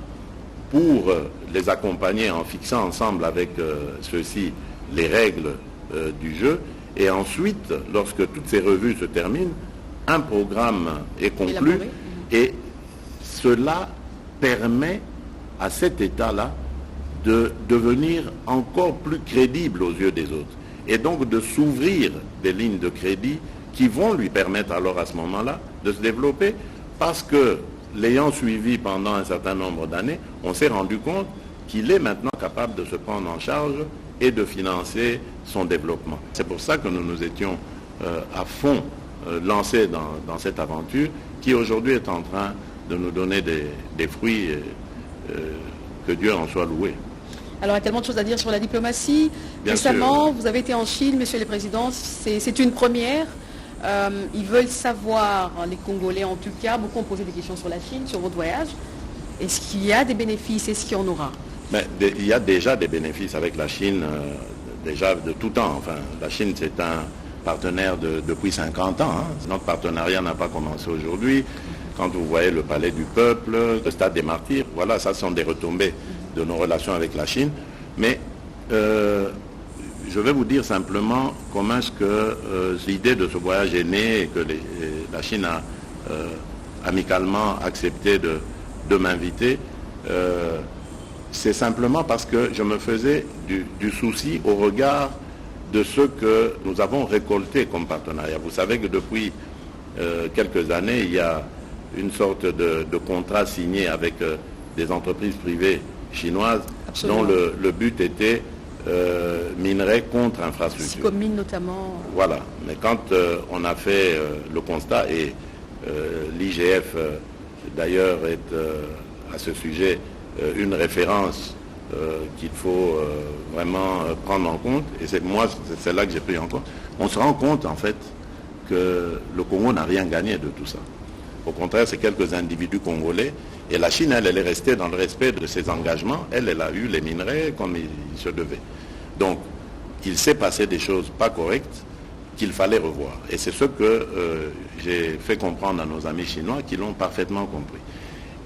pour les accompagner en fixant ensemble avec ceux-ci les règles du jeu. Et ensuite, lorsque toutes ces revues se terminent, un programme est conclu et cela permet à cet État-là de devenir encore plus crédible aux yeux des autres et donc de s'ouvrir des lignes de crédit qui vont lui permettre alors à ce moment-là de se développer, parce que l'ayant suivi pendant un certain nombre d'années, on s'est rendu compte qu'il est maintenant capable de se prendre en charge et de financer son développement. C'est pour ça que nous nous étions à fond lancés dans cette aventure qui aujourd'hui est en train de nous donner des fruits, que Dieu en soit loué. Alors, il y a tellement de choses à dire sur la diplomatie. Bien récemment, sûr. vous avez été en Chine, Monsieur le Président, c'est une première. Ils veulent savoir, les Congolais en tout cas, beaucoup ont posé des questions sur la Chine, sur votre voyage. Est-ce qu'il y a des bénéfices? Est-ce qu'il y en aura? Mais il y a déjà des bénéfices avec la Chine, déjà de tout temps. Enfin, la Chine, c'est un partenaire depuis 50 ans. Hein. Notre partenariat n'a pas commencé aujourd'hui. Quand vous voyez le Palais du Peuple, le Stade des Martyrs, voilà, ça sont des retombées de nos relations avec la Chine. Mais je vais vous dire simplement comment est-ce que l'idée de ce voyage est née et que la Chine a amicalement accepté de m'inviter. C'est simplement parce que je me faisais du souci au regard de ce que nous avons récolté comme partenariat. Vous savez que depuis quelques années, il y a une sorte de contrat signé avec des entreprises privées chinoises. Absolument. Dont le but était minerai contre infrastructure. Comme mine notamment. Voilà. Mais quand on a fait le constat, et l'IGF d'ailleurs est à ce sujet une référence qu'il faut vraiment prendre en compte, et c'est là que j'ai pris en compte, on se rend compte en fait que le Congo n'a rien gagné de tout ça. Au contraire, c'est quelques individus congolais, et la Chine, elle est restée dans le respect de ses engagements, elle a eu les minerais comme il se devait. Donc, il s'est passé des choses pas correctes qu'il fallait revoir. Et c'est ce que j'ai fait comprendre à nos amis chinois qui l'ont parfaitement compris.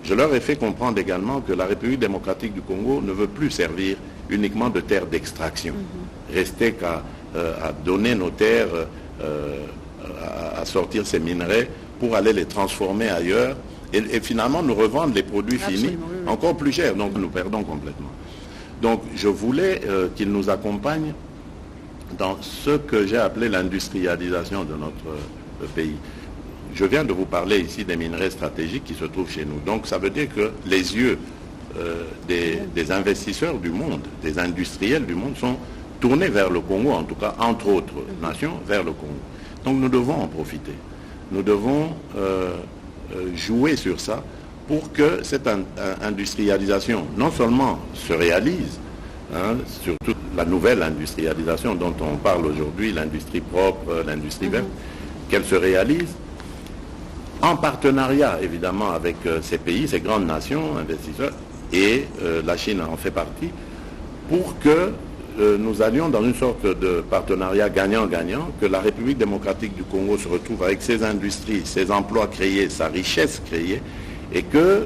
Je leur ai fait comprendre également que la République démocratique du Congo ne veut plus servir uniquement de terre d'extraction. Rester qu'à donner nos terres, à sortir ces minerais pour aller les transformer ailleurs et finalement nous revendre les produits finis encore plus chers. Donc nous perdons complètement. Donc je voulais qu'ils nous accompagnent dans ce que j'ai appelé l'industrialisation de notre pays. Je viens de vous parler ici des minerais stratégiques qui se trouvent chez nous. Donc ça veut dire que les yeux des investisseurs du monde, des industriels du monde sont tourner vers le Congo, en tout cas, entre autres nations, vers le Congo. Donc nous devons en profiter. Nous devons jouer sur ça pour que cette industrialisation non seulement se réalise, surtout la nouvelle industrialisation dont on parle aujourd'hui, l'industrie propre, l'industrie verte, qu'elle se réalise en partenariat évidemment avec ces pays, ces grandes nations, investisseurs, et la Chine en fait partie, pour que nous allions dans une sorte de partenariat gagnant-gagnant, que la République démocratique du Congo se retrouve avec ses industries, ses emplois créés, sa richesse créée, et que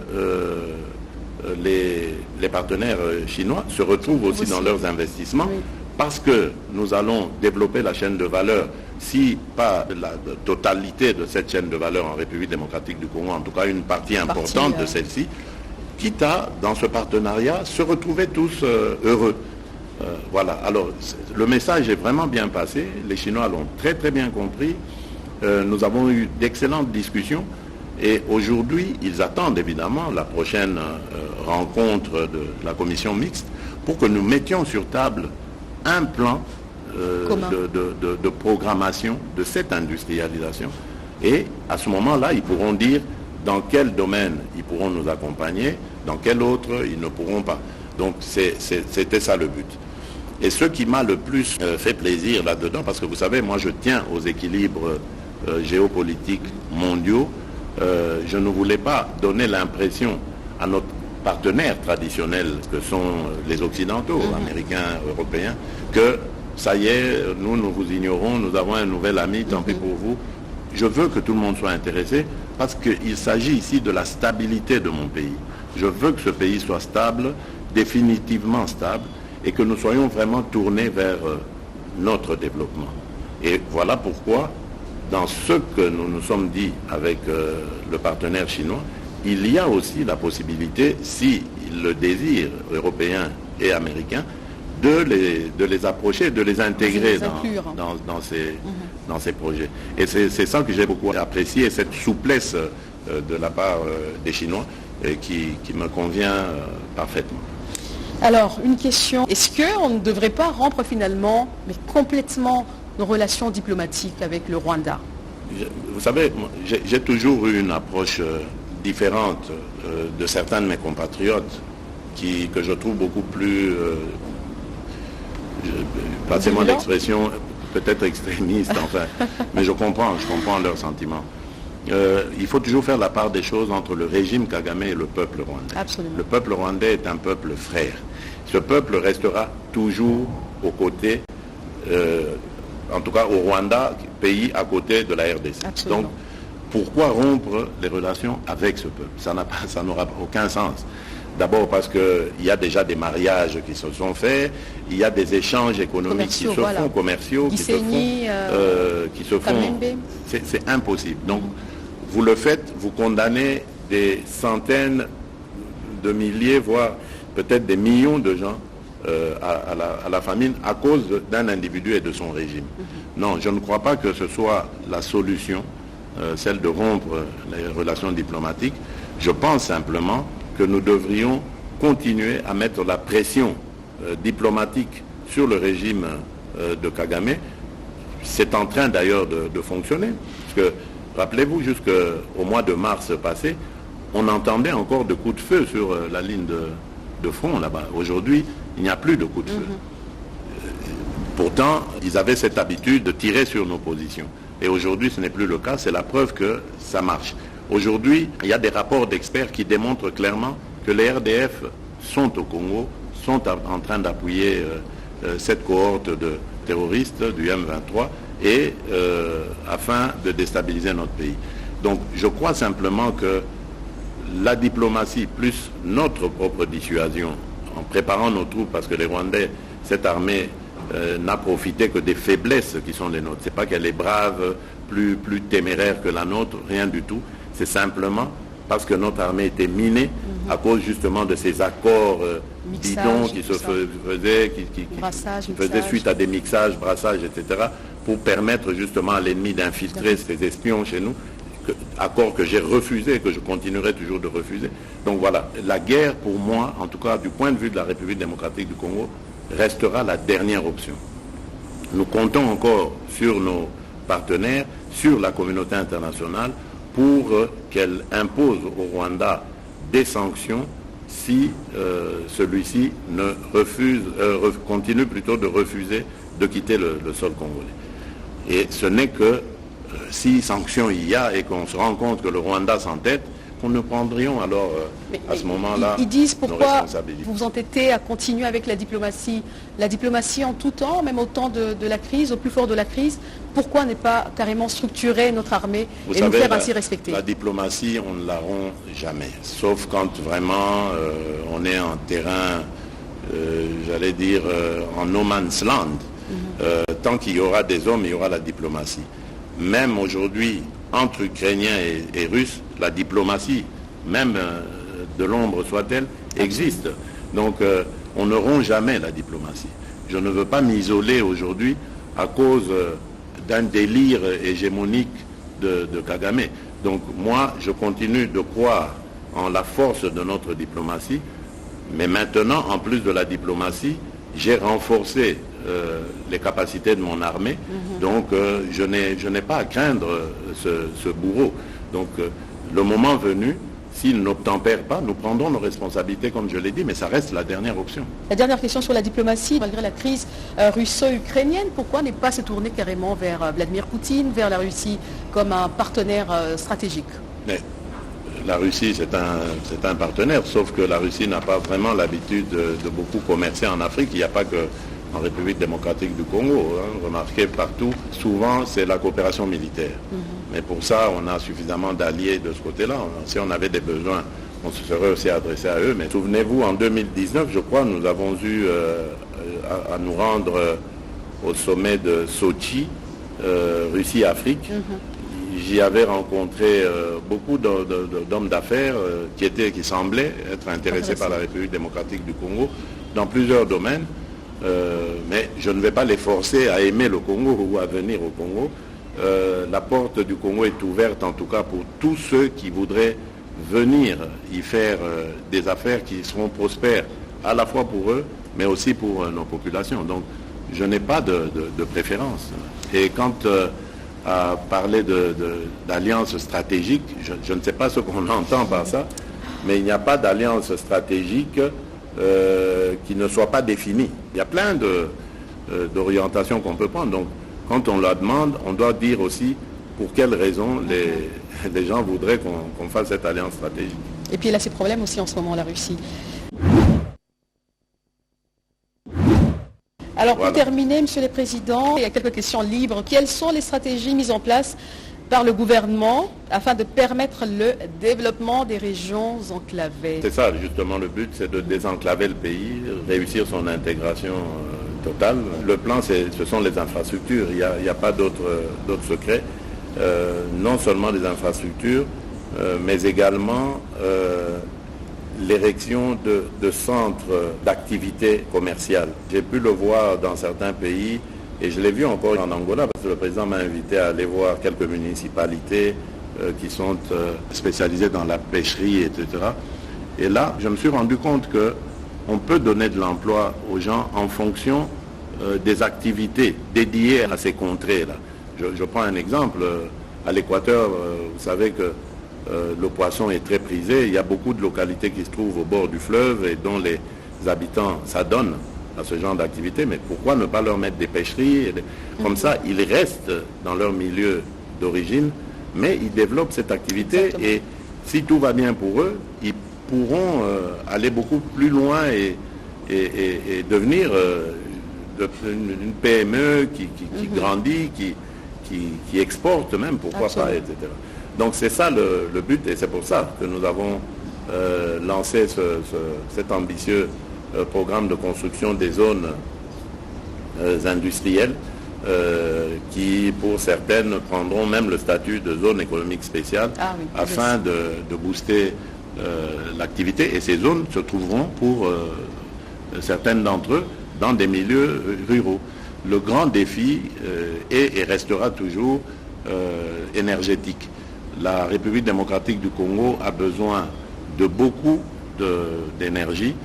les partenaires chinois se retrouvent aussi dans leurs investissements, parce que nous allons développer la chaîne de valeur, si pas la totalité de cette chaîne de valeur en République démocratique du Congo, en tout cas une partie importante de celle-ci, quitte à, dans ce partenariat, se retrouver tous heureux. Voilà, alors le message est vraiment bien passé, les Chinois l'ont très très bien compris, nous avons eu d'excellentes discussions et aujourd'hui ils attendent évidemment la prochaine rencontre de la commission mixte pour que nous mettions sur table un plan de programmation de cette industrialisation et à ce moment-là ils pourront dire dans quel domaine ils pourront nous accompagner, dans quel autre ils ne pourront pas. Donc c'était ça le but. Et ce qui m'a le plus fait plaisir là-dedans, parce que vous savez, moi je tiens aux équilibres géopolitiques mondiaux, je ne voulais pas donner l'impression à notre partenaires traditionnels que sont les Occidentaux, Américains, Européens, que ça y est, nous vous ignorons, nous avons un nouvel ami, tant pis pour vous. Je veux que tout le monde soit intéressé parce qu'il s'agit ici de la stabilité de mon pays. Je veux que ce pays soit stable, définitivement stable, et que nous soyons vraiment tournés vers notre développement. Et voilà pourquoi, dans ce que nous nous sommes dit avec le partenaire chinois, il y a aussi la possibilité, s'ils le désirent, européens et américains, de les approcher, de les intégrer dans ces projets. Et c'est ça que j'ai beaucoup apprécié, cette souplesse de la part des Chinois qui me convient parfaitement. Alors, une question, est-ce qu'on ne devrait pas rompre finalement, mais complètement, nos relations diplomatiques avec le Rwanda? Vous savez, j'ai toujours eu une approche différente de certains de mes compatriotes que je trouve beaucoup plus, passez-moi l'expression, peut-être extrémiste, enfin, mais je comprends leurs sentiments. Il faut toujours faire la part des choses entre le régime Kagame et le peuple rwandais. Absolument. Le peuple rwandais est un peuple frère. Ce peuple restera toujours aux côtés, en tout cas au Rwanda, pays à côté de la RDC. Absolument. Donc, pourquoi rompre les relations avec ce peuple? Ça n'aura aucun sens. D'abord parce qu'il y a déjà des mariages qui se sont faits, il y a des échanges économiques qui se font, commerciaux, qui se font. C'est impossible. Donc, vous le faites, vous condamnez des centaines de milliers, voire peut-être des millions de gens à la famine à cause d'un individu et de son régime. Non, je ne crois pas que ce soit la solution, celle de rompre les relations diplomatiques. Je pense simplement que nous devrions continuer à mettre la pression diplomatique sur le régime de Kagame. C'est en train d'ailleurs de fonctionner. Parce que, rappelez-vous, jusqu'au mois de mars passé, on entendait encore de coups de feu sur la ligne de front là-bas. Aujourd'hui, il n'y a plus de coups de feu. Pourtant, ils avaient cette habitude de tirer sur nos positions. Et aujourd'hui, ce n'est plus le cas. C'est la preuve que ça marche. Aujourd'hui, il y a des rapports d'experts qui démontrent clairement que les RDF sont au Congo, sont en train d'appuyer cette cohorte de terroristes du M23 et afin de déstabiliser notre pays. Donc je crois simplement que la diplomatie plus notre propre dissuasion, en préparant nos troupes, parce que les Rwandais, cette armée n'a profité que des faiblesses qui sont les nôtres. Ce n'est pas qu'elle est brave, plus téméraire que la nôtre, rien du tout. C'est simplement parce que notre armée était minée à cause justement de ces accords bidons qui se faisaient, qui faisaient suite à des mixages, brassages, etc., pour permettre justement à l'ennemi d'infiltrer ses espions chez nous, accord que j'ai refusé et que je continuerai toujours de refuser. Donc voilà, la guerre pour moi, en tout cas du point de vue de la République démocratique du Congo, restera la dernière option. Nous comptons encore sur nos partenaires, sur la communauté internationale, pour qu'elle impose au Rwanda des sanctions si celui-ci continue plutôt de refuser de quitter le sol congolais. Et ce n'est que si sanctions il y a et qu'on se rend compte que le Rwanda s'entête, qu'on nous prendrions alors à ce moment-là ils disent nos pourquoi responsabilités. vous vous entêtez à continuer avec la diplomatie en tout temps, même au temps de la crise, au plus fort de la crise. Pourquoi ne pas carrément structurer notre armée Vous et savez, nous faire ainsi respecter? La diplomatie, on ne la rompt jamais, sauf quand vraiment on est en terrain, j'allais dire, en no man's land. Tant qu'il y aura des hommes, il y aura la diplomatie. Même aujourd'hui, entre Ukrainiens et Russes, la diplomatie, même de l'ombre soit-elle, existe. Donc on ne rompt jamais la diplomatie. Je ne veux pas m'isoler aujourd'hui à cause d'un délire hégémonique de Kagame. Donc moi, je continue de croire en la force de notre diplomatie, mais maintenant, en plus de la diplomatie, j'ai renforcé les capacités de mon armée, donc je n'ai pas à craindre ce bourreau. Donc le moment venu, s'il n'obtempère pas, nous prendrons nos responsabilités, comme je l'ai dit, mais ça reste la dernière option. La dernière question sur la diplomatie, malgré la crise russo-ukrainienne, pourquoi ne pas se tourner carrément vers Vladimir Poutine, vers la Russie comme un partenaire stratégique? Mais la Russie, c'est un partenaire, sauf que la Russie n'a pas vraiment l'habitude de beaucoup commercer en Afrique. Il n'y a pas que en République démocratique du Congo. Remarquez partout, souvent c'est la coopération militaire. Mais pour ça, on a suffisamment d'alliés de ce côté-là. Si on avait des besoins, on se serait aussi adressé à eux. Mais souvenez-vous, en 2019, je crois, nous avons eu à nous rendre au sommet de Sochi, Russie-Afrique. J'y avais rencontré beaucoup d'hommes d'affaires qui semblaient être intéressés par la République démocratique du Congo dans plusieurs domaines. Mais je ne vais pas les forcer à aimer le Congo ou à venir au Congo. La porte du Congo est ouverte en tout cas pour tous ceux qui voudraient venir y faire des affaires qui seront prospères à la fois pour eux, mais aussi pour nos populations. Donc je n'ai pas de préférence. Et quant à parler d'alliance stratégique, je ne sais pas ce qu'on entend par ça, mais il n'y a pas d'alliance stratégique qui ne soit pas définie. Il y a plein d'orientations qu'on peut prendre. Donc, quand on la demande, on doit dire aussi pour quelles raisons les gens voudraient qu'on fasse cette alliance stratégique. Et puis elle a ses problèmes aussi en ce moment, la Russie. Alors pour terminer, Monsieur le Président, il y a quelques questions libres. Quelles sont les stratégies mises en place par le gouvernement afin de permettre le développement des régions enclavées? C'est ça, justement, le but, c'est de désenclaver le pays, réussir son intégration totale. Le plan, ce sont les infrastructures, il n'y a pas d'autres secrets. Non seulement les infrastructures, mais également l'érection de centres d'activité commerciale. J'ai pu le voir dans certains pays, et je l'ai vu encore en Angola, parce que le président m'a invité à aller voir quelques municipalités qui sont spécialisées dans la pêcherie, etc. Et là, je me suis rendu compte qu'on peut donner de l'emploi aux gens en fonction des activités dédiées à ces contrées-là. Je prends un exemple. À l'Équateur, vous savez que le poisson est très prisé. Il y a beaucoup de localités qui se trouvent au bord du fleuve et dont les habitants s'adonnent à ce genre d'activité. Mais pourquoi ne pas leur mettre des pêcheries? Comme ça, ils restent dans leur milieu d'origine, mais ils développent cette activité. Exactement. Et si tout va bien pour eux, ils pourront aller beaucoup plus loin et devenir une PME qui grandit, qui exporte même, pourquoi pas, etc. Donc c'est ça le but, et c'est pour ça que nous avons lancé cet ambitieux programme de construction des zones industrielles qui, pour certaines, prendront même le statut de zone économique spéciale afin de booster l'activité. Et ces zones se trouveront, pour certaines d'entre eux, dans des milieux ruraux. Le grand défi est et restera toujours énergétique. La République démocratique du Congo a besoin de beaucoup d'énergie.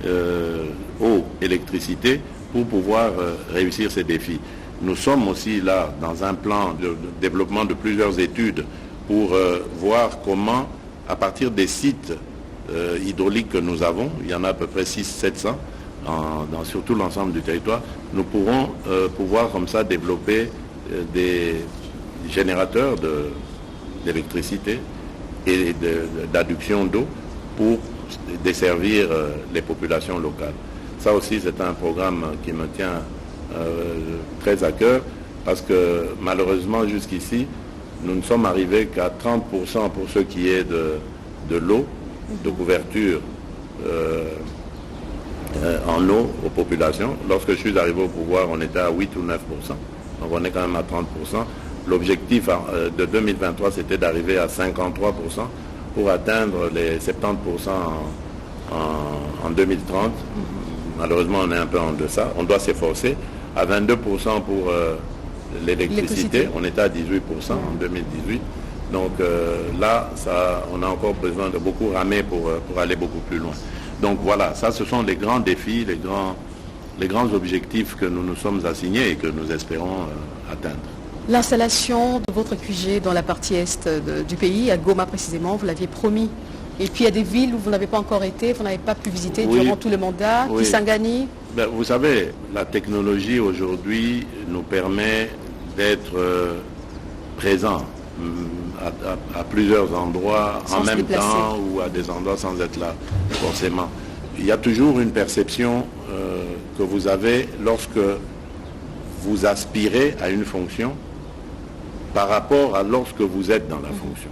eau, électricité, pour pouvoir réussir ces défis. Nous sommes aussi là dans un plan de développement de plusieurs études pour voir comment, à partir des sites hydrauliques que nous avons, il y en a à peu près 600-700 sur tout l'ensemble du territoire, nous pourrons pouvoir comme ça développer des générateurs d'électricité et d'adduction d'eau pour desservir les populations locales. Ça aussi, c'est un programme qui me tient très à cœur parce que malheureusement, jusqu'ici, nous ne sommes arrivés qu'à 30% pour ce qui est de l'eau, de couverture en eau aux populations. Lorsque je suis arrivé au pouvoir, on était à 8 ou 9%. Donc on est quand même à 30%. L'objectif de 2023, c'était d'arriver à 53% pour atteindre les 70% en 2030. Malheureusement, on est un peu en deçà. On doit s'efforcer. À 22% pour l'électricité, on était à 18% en 2018. Donc là, on a encore besoin de beaucoup ramer pour aller beaucoup plus loin. Donc voilà, ça ce sont les grands défis, les grands objectifs que nous nous sommes assignés et que nous espérons atteindre. L'installation de votre QG dans la partie est du pays, à Goma précisément, vous l'aviez promis. Et puis il y a des villes où vous n'avez pas encore été, vous n'avez pas pu visiter durant tout le mandat, Kisangani. Vous savez, la technologie aujourd'hui nous permet d'être présents à plusieurs endroits en même temps ou à des endroits sans être là forcément. Il y a toujours une perception que vous avez lorsque vous aspirez à une fonction par rapport à lorsque vous êtes dans la fonction.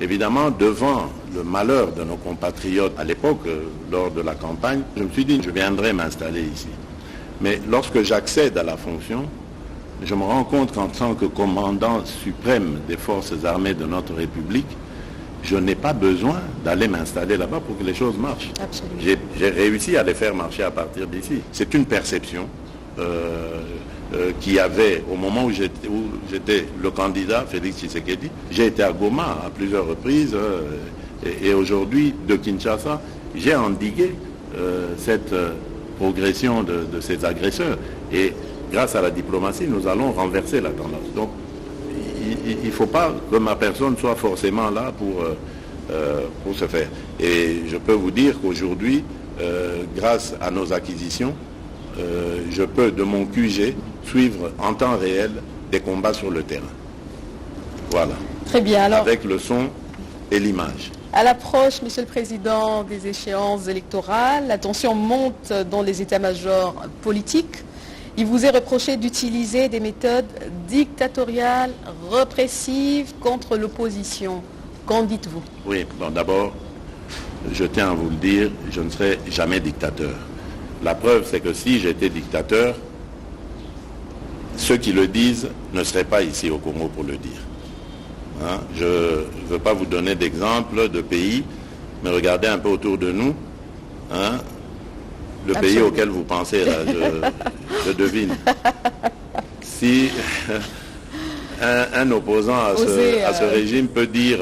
Évidemment, devant le malheur de nos compatriotes à l'époque, lors de la campagne, je me suis dit, je viendrai m'installer ici. Mais lorsque j'accède à la fonction, je me rends compte qu'en tant que commandant suprême des forces armées de notre République, je n'ai pas besoin d'aller m'installer là-bas pour que les choses marchent. J'ai réussi à les faire marcher à partir d'ici. C'est une perception qu'il y avait au moment où j'étais le candidat, Félix Tshisekedi. J'ai été à Goma à plusieurs reprises et aujourd'hui, de Kinshasa, j'ai endigué cette progression de ces agresseurs. Et grâce à la diplomatie, nous allons renverser la tendance. Donc, il ne faut pas que ma personne soit forcément là pour se faire. Et je peux vous dire qu'aujourd'hui, grâce à nos acquisitions, je peux, de mon QG, suivre en temps réel des combats sur le terrain. Voilà. Très bien. Alors, avec le son et l'image. À l'approche, Monsieur le Président, des échéances électorales, la tension monte dans les états-majors politiques. Il vous est reproché d'utiliser des méthodes dictatoriales, répressives contre l'opposition. Qu'en dites-vous? Oui, bon, d'abord, je tiens à vous le dire, je ne serai jamais dictateur. La preuve, c'est que si j'étais dictateur, ceux qui le disent ne seraient pas ici au Congo pour le dire. Hein? Je ne veux pas vous donner d'exemples de pays, mais regardez un peu autour de nous. Hein? Le pays auquel vous pensez, là, je devine. Si un opposant à ce régime peut dire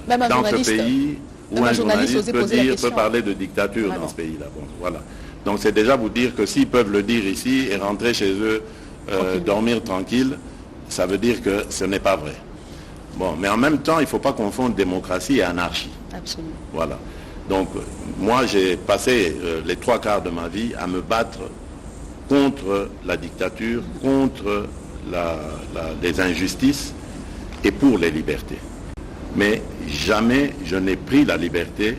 dans ce pays, ou un journaliste peut parler de dictature dans ce pays-là. Bon, voilà. Donc c'est déjà vous dire que s'ils peuvent le dire ici et rentrer chez eux, dormir tranquille, ça veut dire que ce n'est pas vrai. Bon, mais en même temps, il ne faut pas confondre démocratie et anarchie. Absolument. Voilà. Donc, moi, j'ai passé les 3/4 de ma vie à me battre contre la dictature, contre les injustices et pour les libertés. Mais jamais je n'ai pris la liberté